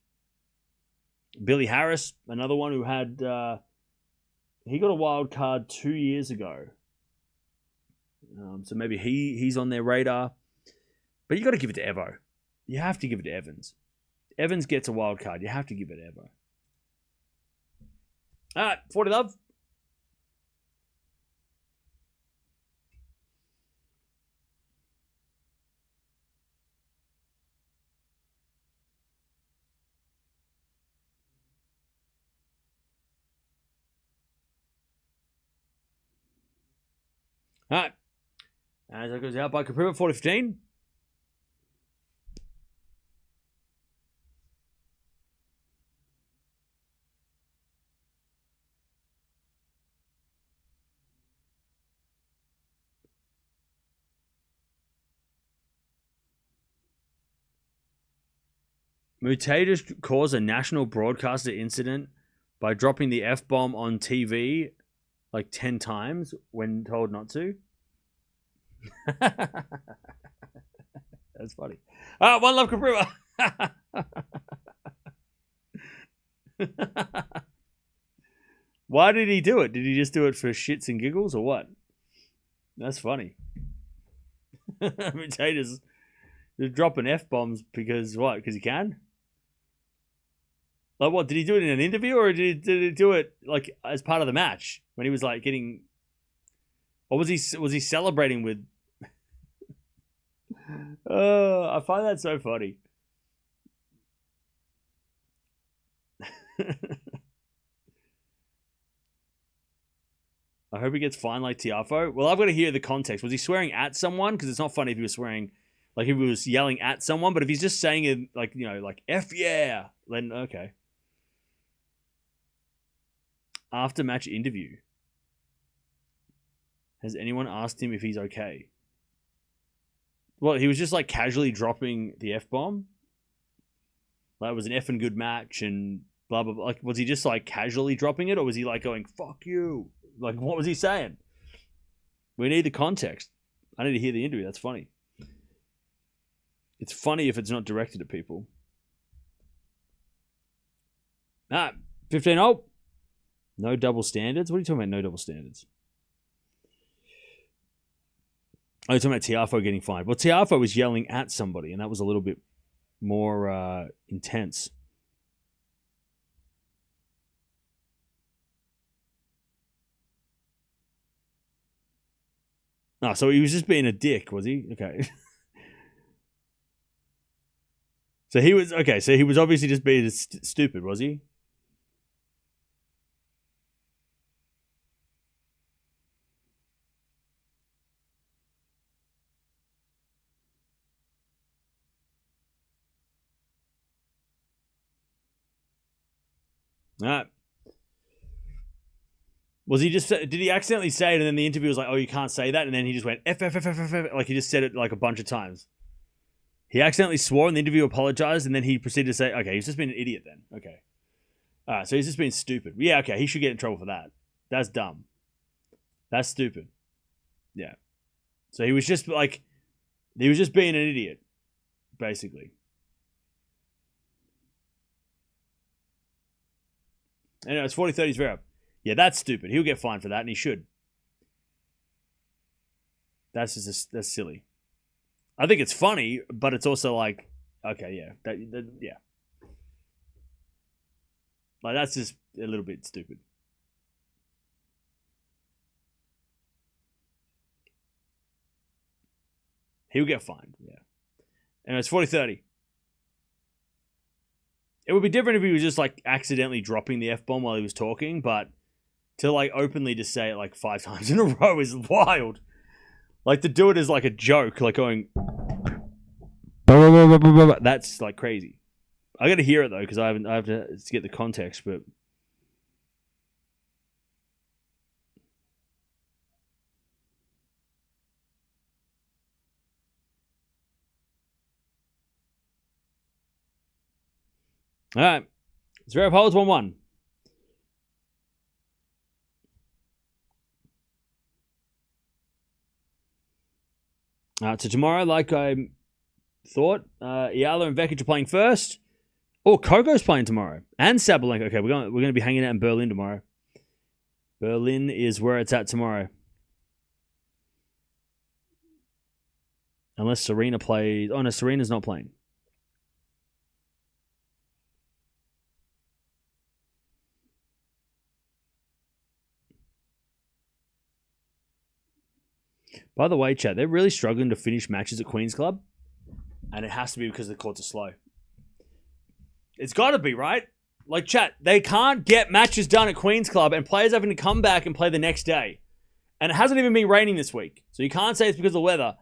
Speaker 1: Billy Harris, another one who had he got a wild card 2 years ago. So maybe he's on their radar. But you got to give it to Evo. You have to give it to Evans. Evans gets a wild card. You have to give it to Evo. All right, 40 love. All right. As that goes out by Kopriva, 40-15. Mutatus caused a national broadcaster incident by dropping the F-bomb on TV like 10 times when told not to. That's funny. One love, Kopriva. Why did he do it? Did he just do it for shits and giggles or what? That's funny. Mutatus just dropping F-bombs because what? Because he can? Like what? Did he do it in an interview or did he do it like as part of the match when he was like getting? Or was he celebrating with? Oh, I find that so funny. I hope he gets fined like Tiafoe. Well, I've got to hear the context. Was he swearing at someone? Because it's not funny if he was swearing, like if he was yelling at someone. But if he's just saying it like, you know, like F yeah, then okay. After match interview. Has anyone asked him if he's okay? Well, he was just like casually dropping the F-bomb. Like it was an effing good match and blah, blah, blah. Like, was he just like casually dropping it or was he like going, fuck you? Like, what was he saying? We need the context. I need to hear the interview. That's funny. It's funny if it's not directed at people. 15-0. No double standards? What are you talking about, no double standards? Oh, you're talking about Tiafoe getting fined. Well, Tiafoe was yelling at somebody, and that was a little bit more intense. Oh, so he was just being a dick, was he? Okay. So he was obviously just being stupid, was he? All right. Was he just? Did he accidentally say it, and then the interview was like, "Oh, you can't say that," and then he just went F F F F F F, like he just said it like a bunch of times. He accidentally swore, and the interview apologized, and then he proceeded to say, "Okay, he's just been an idiot." Then, okay, all right, so he's just been stupid. Yeah, okay, he should get in trouble for that. That's dumb. That's stupid. Yeah. So he was just being an idiot, basically. Anyway, it's 40-30 Zverev. Yeah, that's stupid. He'll get fined for that, and he should. That's silly. I think it's funny, but it's also like, okay, yeah, yeah. Like that's just a little bit stupid. He'll get fined, yeah. And it's 40-30. It would be different if he was just like accidentally dropping the F-bomb while he was talking, but to like openly just say it like 5 times in a row is wild. Like to do it as like a joke, like going that's like crazy. I got to hear it though because I have to get the context, but All right. Zverev holds 1-1. So tomorrow, like I thought, Eala and Vekic are playing first. Oh, Coco's playing tomorrow. And Sabalenka. Okay, we're going to be hanging out in Berlin tomorrow. Berlin is where it's at tomorrow. Unless Serena plays. Oh, no, Serena's not playing. By the way, chat, they're really struggling to finish matches at Queen's Club. And it has to be because the courts are slow. It's got to be, right? Like, chat, they can't get matches done at Queen's Club and players having to come back and play the next day. And it hasn't even been raining this week. So you can't say it's because of the weather.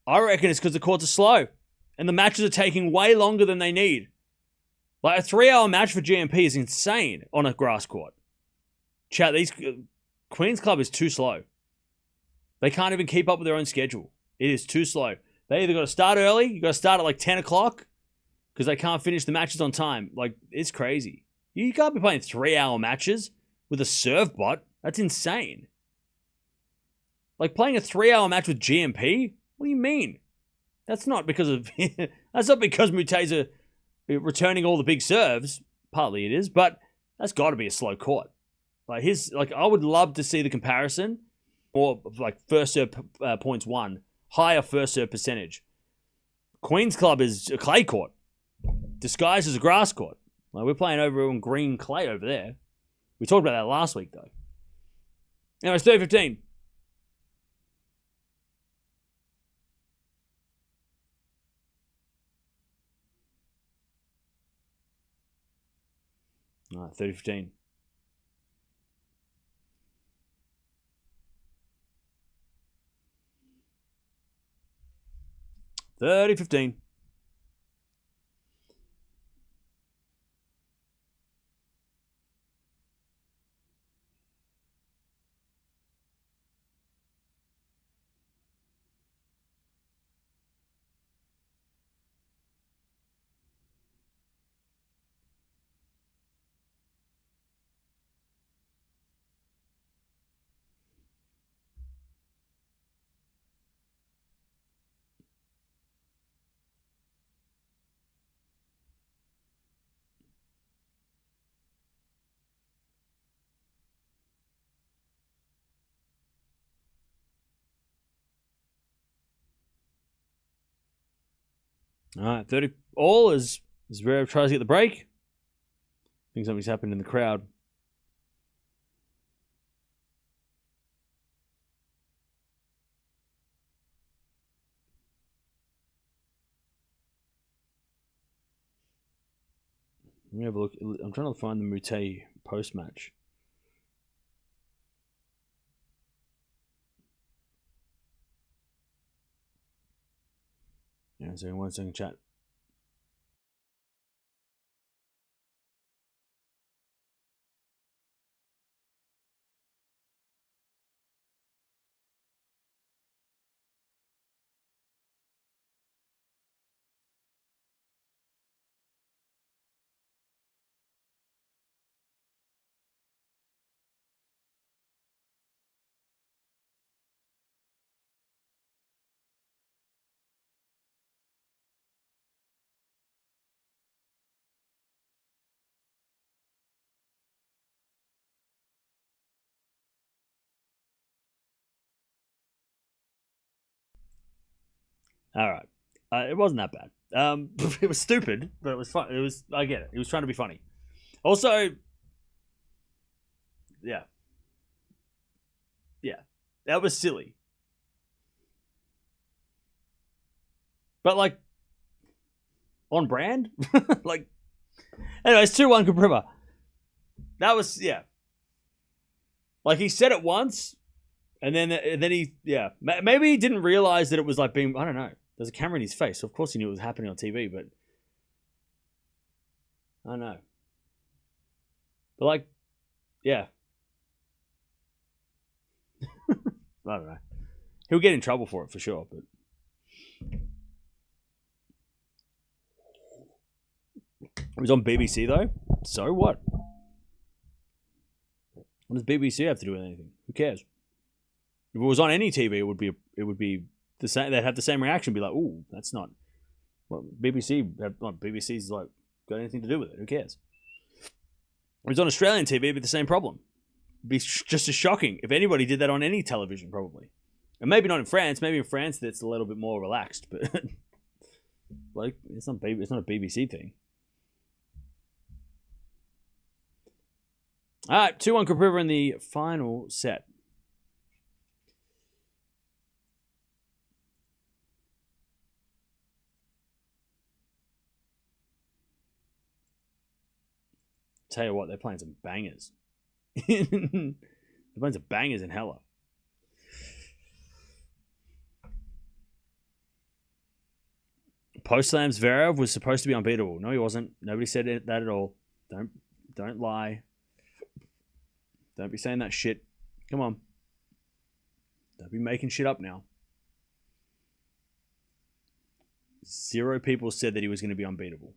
Speaker 1: I reckon it's because the courts are slow. And the matches are taking way longer than they need. Like, a 3-hour match for GMP is insane on a grass court. Chat, Queen's Club is too slow. They can't even keep up with their own schedule. It is too slow. They either got to start early, you got to start at like 10 o'clock, because they can't finish the matches on time. Like, it's crazy. You can't be playing 3-hour matches with a serve bot. That's insane. Like, playing a 3-hour match with GMP? What do you mean? That's not because of... that's not because Muteza are returning all the big serves. Partly it is, but that's got to be a slow court. Like, I would love to see the comparison, or like first serve points won, higher first serve percentage. Queen's Club is a clay court, disguised as a grass court. Like, we're playing over on green clay over there. We talked about that last week, though. Anyway, it's 30-15. All right, 30-15. $30-15. All right, 30 all as Zverev tries to get the break. I think something's happened in the crowd. Let me have a look. I'm trying to find the Mute post-match. Yeah, so 1 second chat. All right. It wasn't that bad. It was stupid, but it was fun. I get it. He was trying to be funny. Also, yeah. Yeah. That was silly. But, like, on brand? Like, anyways, 2-1 Kopriva. That was, yeah. Like, he said it once, and then he, yeah. Maybe he didn't realize that it was, like, being, I don't know. There's a camera in his face, so of course he knew it was happening on TV, but I don't know. But, like, yeah. I don't know. He'll get in trouble for it for sure, but It was on BBC though. So what? What does BBC have to do with anything? Who cares? If it was on any TV, it would be the same. They'd have the same reaction. Be like, "Ooh, that's not." Well, BBC's like got anything to do with it? Who cares? If it was on Australian TV, it'd be the same problem. It'd be just as shocking if anybody did that on any television, probably. And maybe not in France. Maybe in France that's a little bit more relaxed, but like it's not a BBC thing. All right, 2-1 Kopriva in the final set. Tell you what, they're playing some bangers. They're playing some bangers in hella. Post-slam Zverev was supposed to be unbeatable. No, he wasn't. Nobody said that at all. Don't lie. Don't be saying that shit. Come on. Don't be making shit up now. 0 people said that he was going to be unbeatable.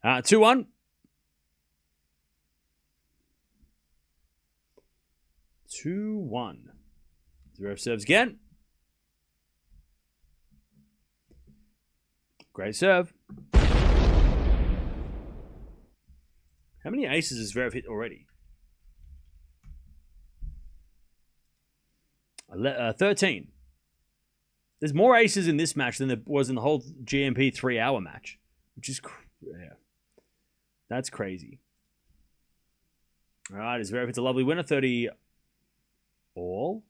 Speaker 1: Uh, 2-1. 2-1. Zverev serves again. Great serve. How many aces has Zverev hit already? 13. There's more aces in this match than there was in the whole GMP 3-hour match, which is that's crazy. All right, Zverev hits a lovely winner, 30 all.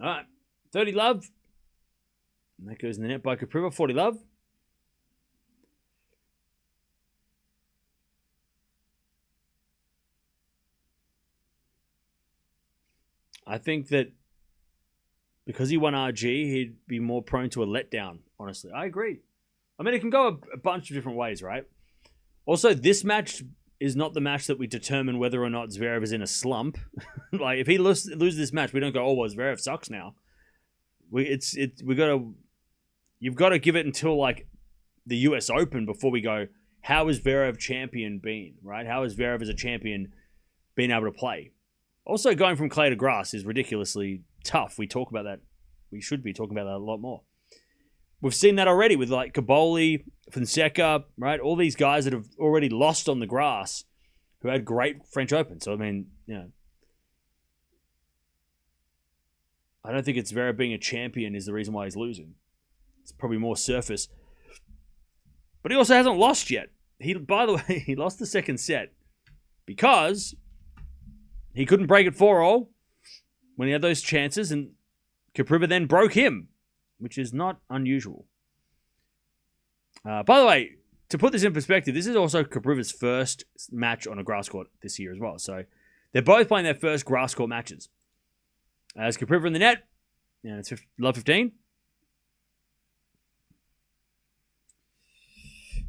Speaker 1: All right, 30 love. And that goes in the net by Kopriva, 40 love. I think that because he won RG, he'd be more prone to a letdown, honestly. I agree. I mean, it can go a bunch of different ways, right? Also, this match is not the match that we determine whether or not Zverev is in a slump. Like, if he loses this match, we don't go, "Oh, well, Zverev sucks now." You've got to give it until like the US Open before we go, how has Zverev champion been, right? How has Zverev as a champion been able to play? Also, going from clay to grass is ridiculously tough. We talk about that. We should be talking about that a lot more. We've seen that already with like Caboli, Fonseca, right? All these guys that have already lost on the grass who had great French Open. So, I mean, I don't think it's Zverev being a champion is the reason why he's losing. It's probably more surface. But he also hasn't lost yet. By the way, he lost the second set because he couldn't break it 4-all when he had those chances, and Kopriva then broke him, which is not unusual. By the way, to put this in perspective, this is also Kopriva's first match on a grass court this year as well. So they're both playing their first grass court matches. As Kopriva in the net, it's love 15.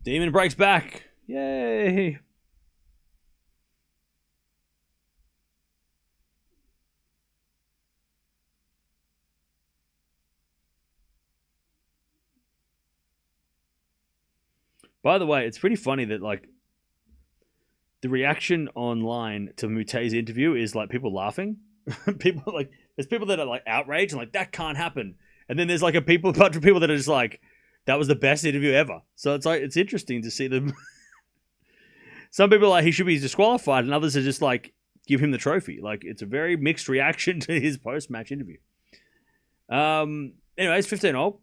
Speaker 1: Demon breaks back. Yay. By the way, it's pretty funny that like the reaction online to Mute's interview is like people laughing. There's people that are like outraged and like that can't happen. And then there's like a bunch of people that are just like, that was the best interview ever. So it's like, it's interesting to see them. Some people are like, he should be disqualified, and others are just like, give him the trophy. Like, it's a very mixed reaction to his post-match interview. Anyways, 15-all.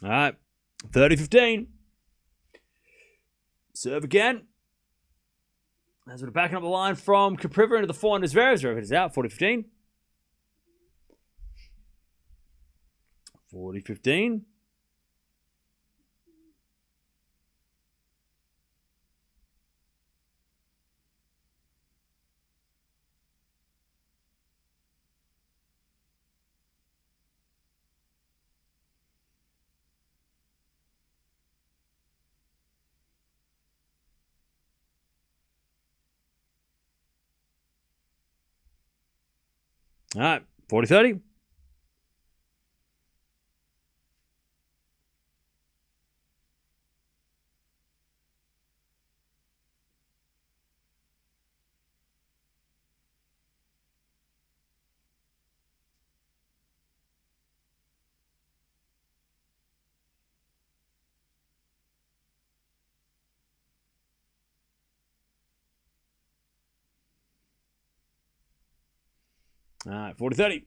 Speaker 1: All right. 30-15. Serve again. As we're backing up the line from Kopriva into the forehand of Zverev. Zverev is out. 40-15. 40-15. All right. 40-30. All right, 40-30.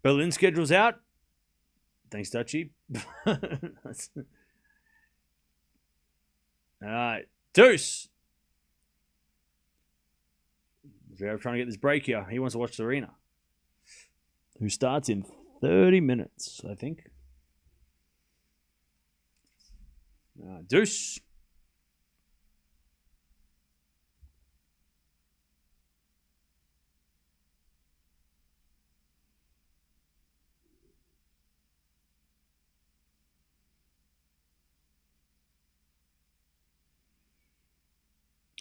Speaker 1: Berlin schedule's out. Thanks, Dutchie. All right, deuce. Zverev trying to get this break here. He wants to watch Serena, who starts in 30 minutes, I think. Deuce.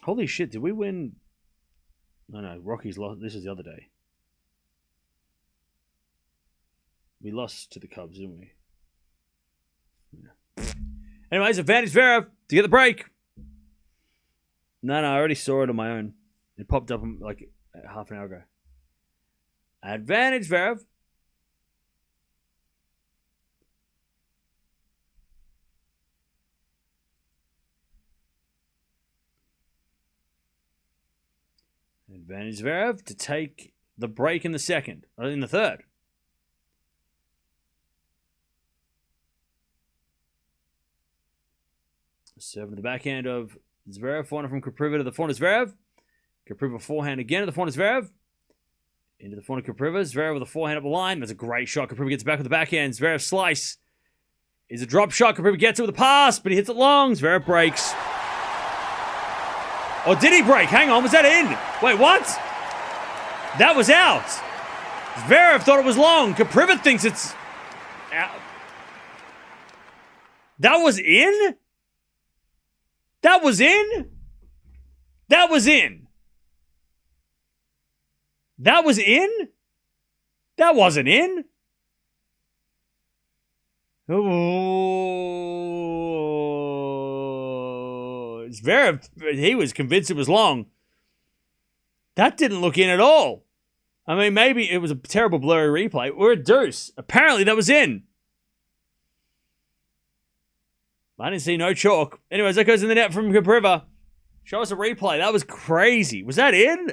Speaker 1: Holy shit, did we win? No, Rockies lost. This is the other day. We lost to the Cubs, didn't we? Yeah. Anyways, advantage Zverev to get the break. No, I already saw it on my own. It popped up like half an hour ago. Advantage Zverev. Advantage Zverev to take the break in the second, or in the third. Serving to the backhand of Zverev, forehand from Kopriva to the forehand of Zverev. Kopriva forehand again to the forehand of Zverev. Into the forehand of Kopriva. Zverev with a forehand up the line. That's a great shot. Kopriva gets back with the backhand. Zverev slice is a drop shot. Kopriva gets it with a pass, but he hits it long. Zverev breaks. Or did he break? Hang on, was that in? Wait, what? That was out. Zverev thought it was long. Kopriva thinks it's out. That was in? That was in? That was in. That was in? That wasn't in. Oh, Zverev, he was convinced it was long. That didn't look in at all. I mean, maybe it was a terrible blurry replay. We're at deuce. Apparently that was in. I didn't see no chalk. Anyways, that goes in the net from Kopriva. Show us a replay. That was crazy. Was that in?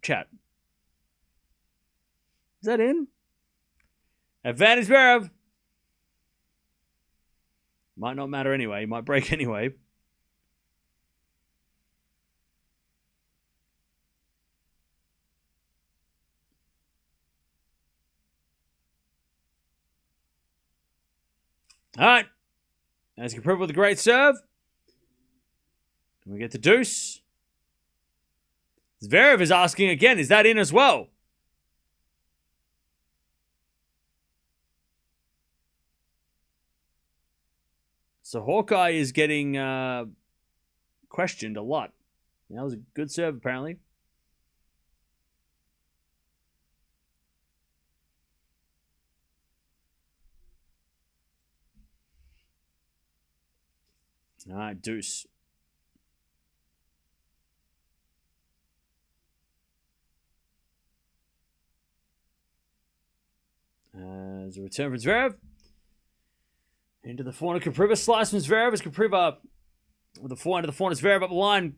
Speaker 1: Chat. Is that in? Advantage Zverev. Might not matter anyway. Might break anyway. All right. As Kopriva with a great serve. And we get the deuce. Zverev is asking again, is that in as well? So Hawkeye is getting questioned a lot. That was a good serve, apparently. All right, deuce. As a return from Zverev. Into the forehand of Kopriva. Slice from Zverev as Kopriva with the forehand of the forehand of Zverev up the line.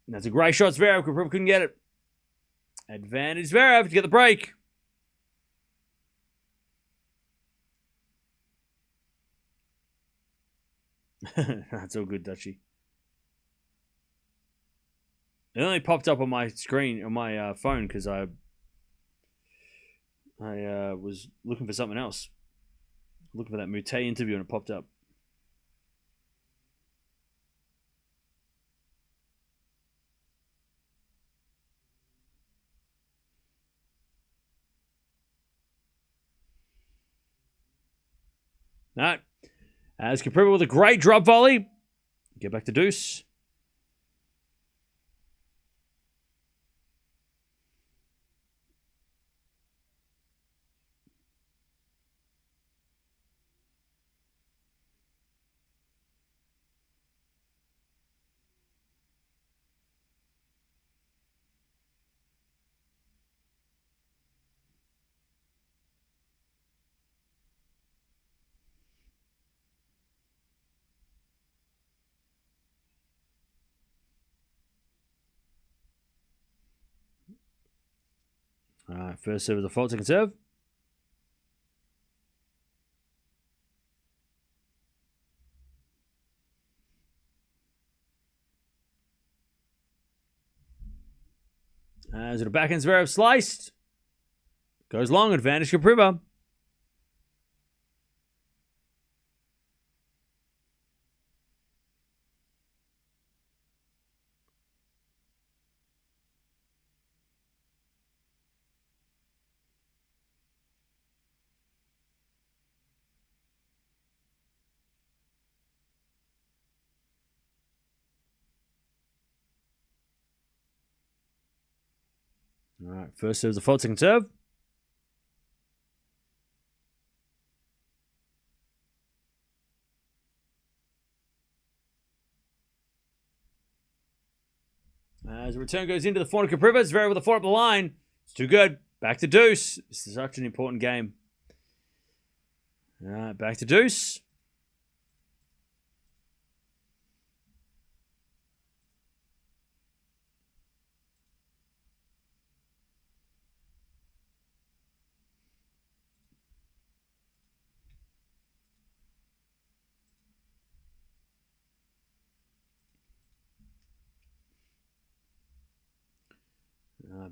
Speaker 1: That's a great shot, Zverev. Kopriva couldn't get it. Advantage Zverev to get the break. That's all good, Dutchy. It only popped up on my screen, on my phone, because I was looking for something else. Looking for that Mute interview, and it popped up. All right. As Kopriva with a great drop volley. Get back to deuce. All right, first serve is a fault, second serve. As it a backhand Zverev sliced. Goes long, advantage Kopriva. All right, first serve is a fault, second serve. As the return goes into the forehand of Kopriva, Zverev with a four up the line. It's too good. Back to deuce. This is such an important game. All right, back to deuce.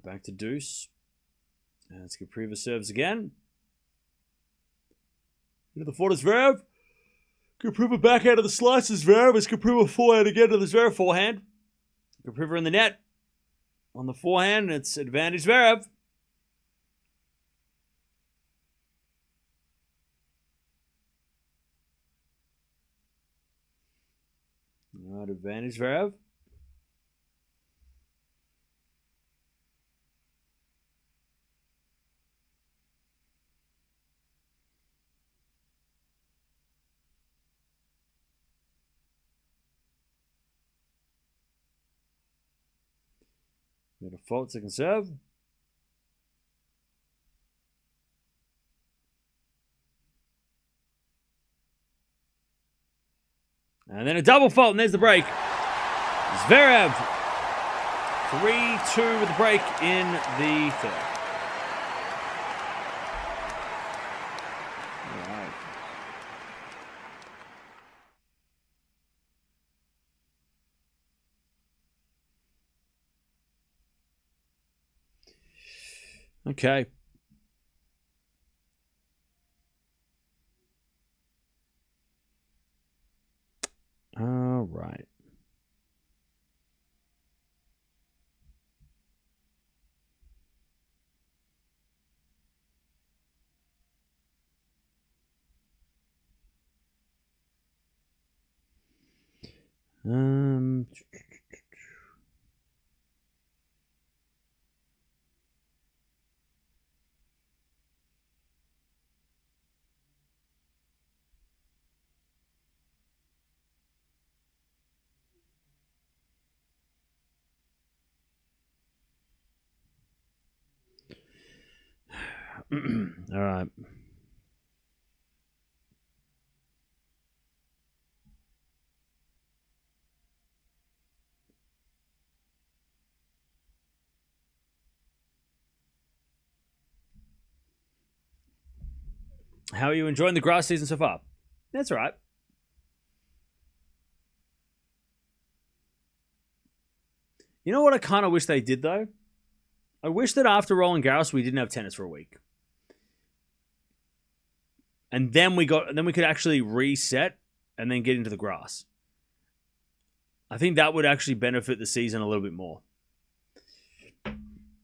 Speaker 1: Back to deuce. As Kopriva serves again. Into the forehand of Zverev. Kopriva back out of the slices. Zverev as Kopriva forehand again to the Zverev forehand. Kopriva in the net. On the forehand, it's advantage Zverev. All right, advantage Zverev. Got a fault, second serve. And then a double fault, and there's the break. Zverev, 3-2 with the break in the third. All right. Okay. All right. All right. How are you enjoying the grass season so far? That's all right. You know what I kind of wish they did, though? I wish that after Roland Garros, we didn't have tennis for a week. And then we could actually reset and then get into the grass. I think that would actually benefit the season a little bit more.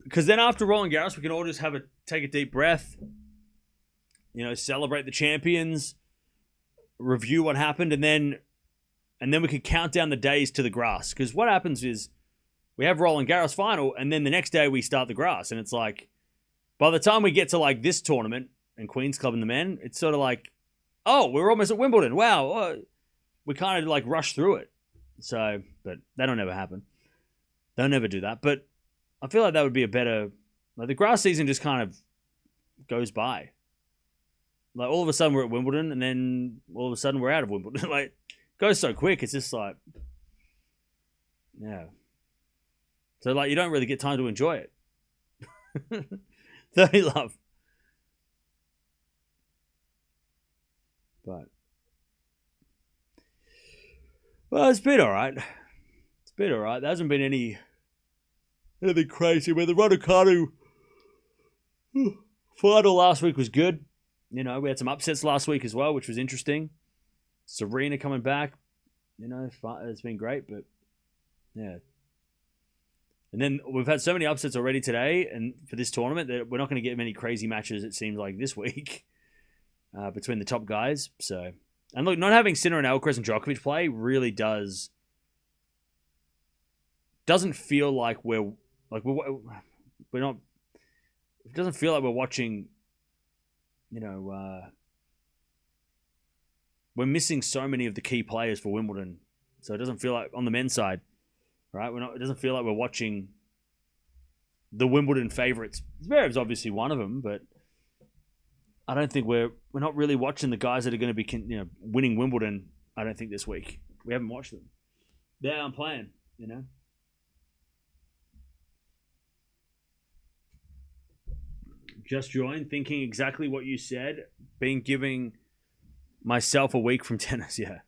Speaker 1: Because then after Roland Garros, we can all just take a deep breath, celebrate the champions, review what happened, and then we could count down the days to the grass. Because what happens is we have Roland Garros final, and then the next day we start the grass. And it's like, by the time we get to like this tournament and Queen's Club and the men, it's sort of like, oh, we're almost at Wimbledon. Wow. We kind of like rush through it. So, but that'll never happen. They'll never do that. But I feel like that would be a better, like the grass season just kind of goes by. Like all of a sudden we're at Wimbledon, and then all of a sudden we're out of Wimbledon. Like it goes so quick. It's just like, yeah. So like you don't really get time to enjoy it. 30 love. But well, it's been alright. It's been alright. There hasn't been anything crazy. Where the Raducanu final last week was good. We had some upsets last week as well, which was interesting. Serena coming back. It's been great, but yeah. And then we've had so many upsets already today and for this tournament that we're not going to get many crazy matches, it seems like, this week between the top guys. So, and look, not having Sinner and Alcaraz and Djokovic play really doesn't feel like we're not. It doesn't feel like we're watching. We're missing so many of the key players for Wimbledon, so it doesn't feel like on the men's side, right? It doesn't feel like we're watching the Wimbledon favorites. Zverev's obviously one of them, but I don't think we're not really watching the guys that are going to be winning Wimbledon. I don't think this week we haven't watched them. Yeah, I'm playing. Just joined, thinking exactly what you said. Been giving myself a week from tennis. Yeah.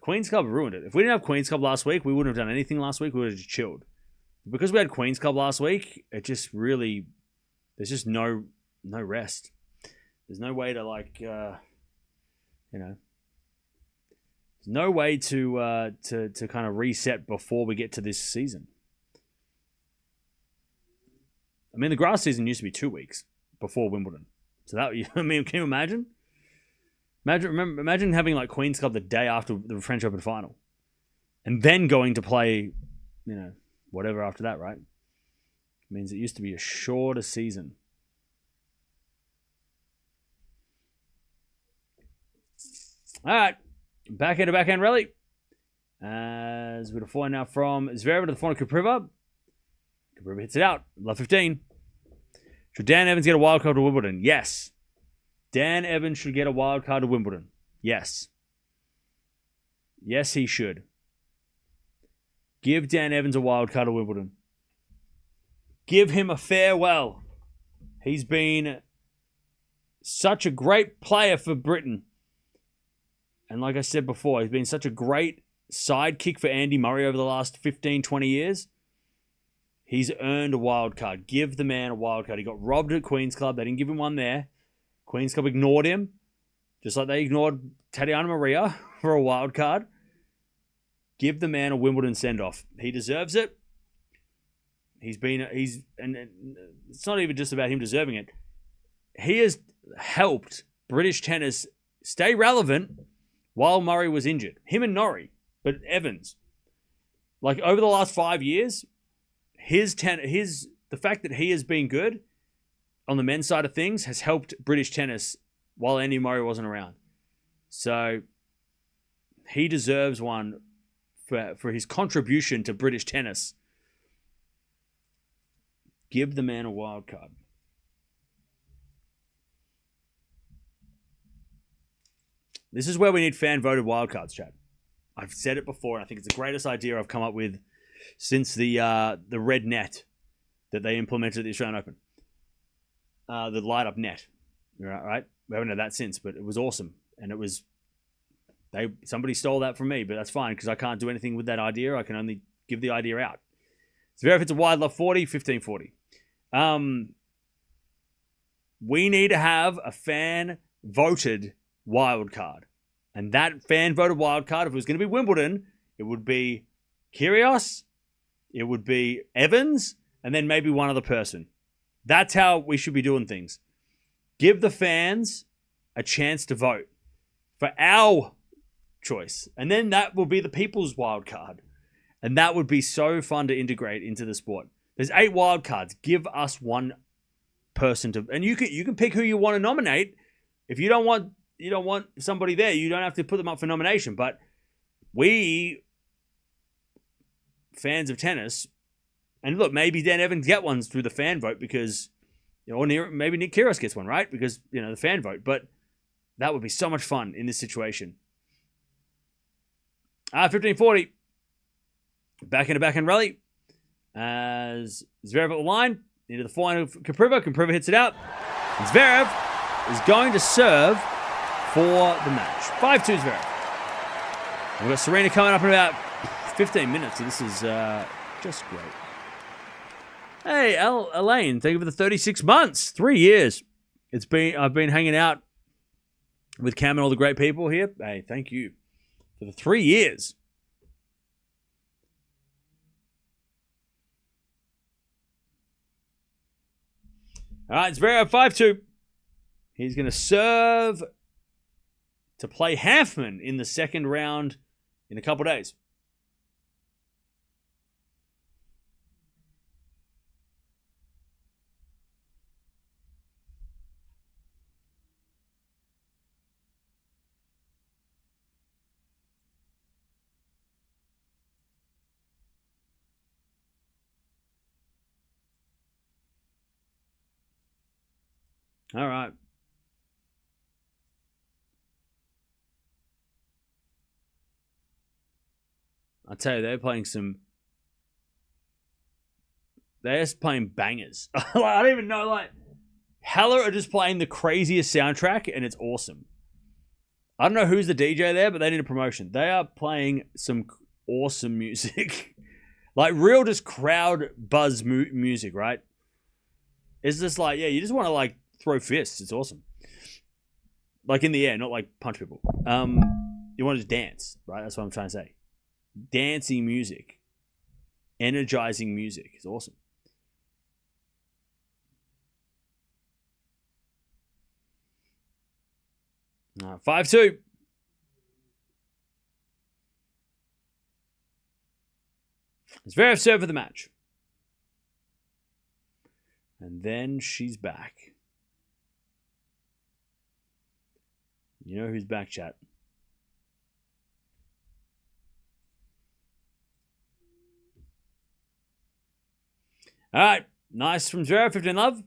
Speaker 1: Queen's Club ruined it. If we didn't have Queen's Club last week, we wouldn't have done anything last week. We would have just chilled. Because we had Queen's Club last week, it just really, there's just no rest. There's no way to there's no way to kind of reset before we get to this season. I mean, the grass season used to be 2 weeks before Wimbledon. So that, can you imagine? Imagine having like Queen's Club the day after the French Open final, and then going to play, whatever after that, right? It means it used to be a shorter season. All right, backhand to backhand rally. As with a forehand now from Zverev to the forehand of Kopriva. Kopriva hits it out. Love 15. Should Dan Evans get a wild card to Wimbledon? Yes. Dan Evans should get a wild card to Wimbledon. Yes. Yes, he should. Give Dan Evans a wild card to Wimbledon. Give him a farewell. He's been such a great player for Britain. And like I said before, he's been such a great sidekick for Andy Murray over the last 15, 20 years. He's earned a wild card. Give the man a wild card. He got robbed at Queen's Club. They didn't give him one there. Queen's Club ignored him, just like they ignored Tatiana Maria for a wild card. Give the man a Wimbledon send-off. He deserves it. And it's not even just about him deserving it. He has helped British tennis stay relevant while Murray was injured. Him and Norrie, but Evans. Like over the last 5 years, the fact that he has been good on the men's side of things has helped British tennis while Andy Murray wasn't around. So he deserves one for his contribution to British tennis. Give the man a wild card. This is where we need fan-voted wildcards, Chad. I've said it before, and I think it's the greatest idea I've come up with since the red net that they implemented at the Australian Open. The light-up net. Right? We haven't had that since, but it was awesome. And it was... somebody stole that from me, but that's fine, because I can't do anything with that idea. I can only give the idea out. Zverev hits a wide love 40, 15-40. We need to have a fan-voted wild card. And that fan-voted wild card, if it was going to be Wimbledon, it would be Kyrgios, it would be Evans, and then maybe one other person. That's how we should be doing things. Give the fans a chance to vote for our choice. And then that will be the people's wild card. And that would be so fun to integrate into the sport. There's 8 wild cards. Give us one person to, and you can pick who you want to nominate. If you don't want somebody there, you don't have to put them up for nomination. But we, fans of tennis, and look, maybe Dan Evans get ones through the fan vote because, or maybe Nick Kyrgios gets one, right? Because, the fan vote. But that would be so much fun in this situation. 15-40. Back in a backhand rally. As Zverev at the line. Into the forehand of Kopriva. Kopriva hits it out. And Zverev is going to serve for the match. 5-2 Zverev. We've got Serena coming up in about 15 minutes. So this is just great. Hey, Elaine, thank you for the 36 months. 3 years. I've been hanging out with Cam and all the great people here. Hey, thank you for the 3 years. All right, Zverev 5-2. He's going to serve to play Hanfman in the second round in a couple days. All right. I'll tell you, they're playing bangers. I don't even know, Halle are just playing the craziest soundtrack, and it's awesome. I don't know who's the DJ there, but they need a promotion. They are playing some awesome music. Real just crowd buzz music, right? It's just you just want to, throw fists. It's awesome. In the air, not punch people. You want to just dance, right? That's what I'm trying to say. Dancing music. Energizing music. It's awesome. All right, 5-2. Zverev served for the match. And then she's back. You know who's back, chat. All right. Nice from Zverev. 15 love.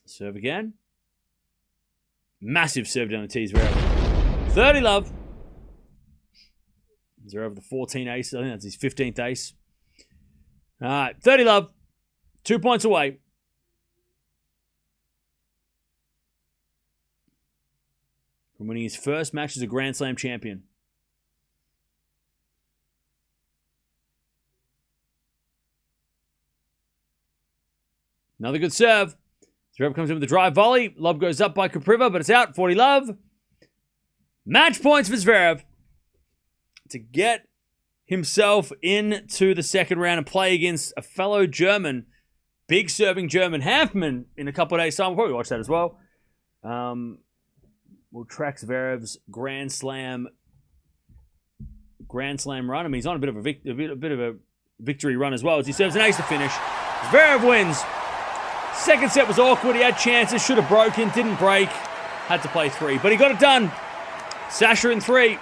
Speaker 1: Serve again. Massive serve down the tee, Zverev. 30 love. Zverev the 14 ace. I think that's his 15th ace. All right. 30 love. 2 points away. From winning his first match as a Grand Slam champion. Another good serve. Zverev comes in with the drive volley. Lob goes up by Kopriva, but it's out. 40 love. Match points for Zverev to get himself into the second round and play against a fellow German, big serving German, Hanfman, in a couple of days' time. We'll probably watch that as well. We'll track Zverev's Grand Slam run. I mean, he's on a bit of a victory run as well as he serves an ace to finish. Zverev wins. Second set was awkward. He had chances, should have broken, didn't break. Had to play 3, but he got it done. Sasha in 3.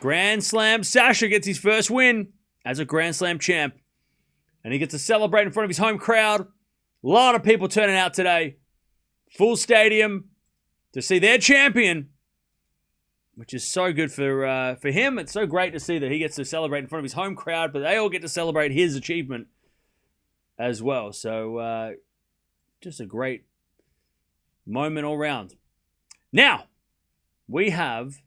Speaker 1: Grand Slam. Sasha gets his first win as a Grand Slam champ. And he gets to celebrate in front of his home crowd. A lot of people turning out today. Full stadium to see their champion, which is so good for him. It's so great to see that he gets to celebrate in front of his home crowd, but they all get to celebrate his achievement. as well. So just a great moment all round. Now, we have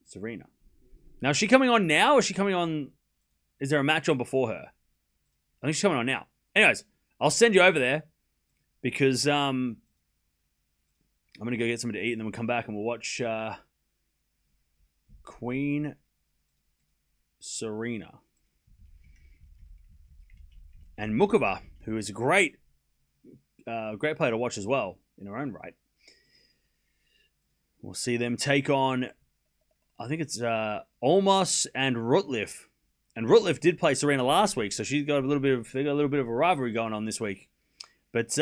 Speaker 1: Serena. Now, is she coming on now, or is she coming on? Is there a match on before her? I think she's coming on now. Anyways, I'll send you over there because I'm going to go get something to eat, and then we'll come back and we'll watch Queen Serena. And Mukova, who is a great player to watch as well in her own right. We'll see them take on, I think it's Olmos and Rutliff. And Rutliff did play Serena last week, so she's got a little bit of a rivalry going on this week. But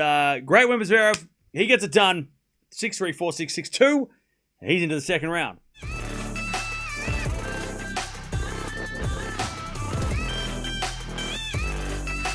Speaker 1: great win for Zverev. He gets it done. 6-3, 4-6, 6-2. And he's into the second round.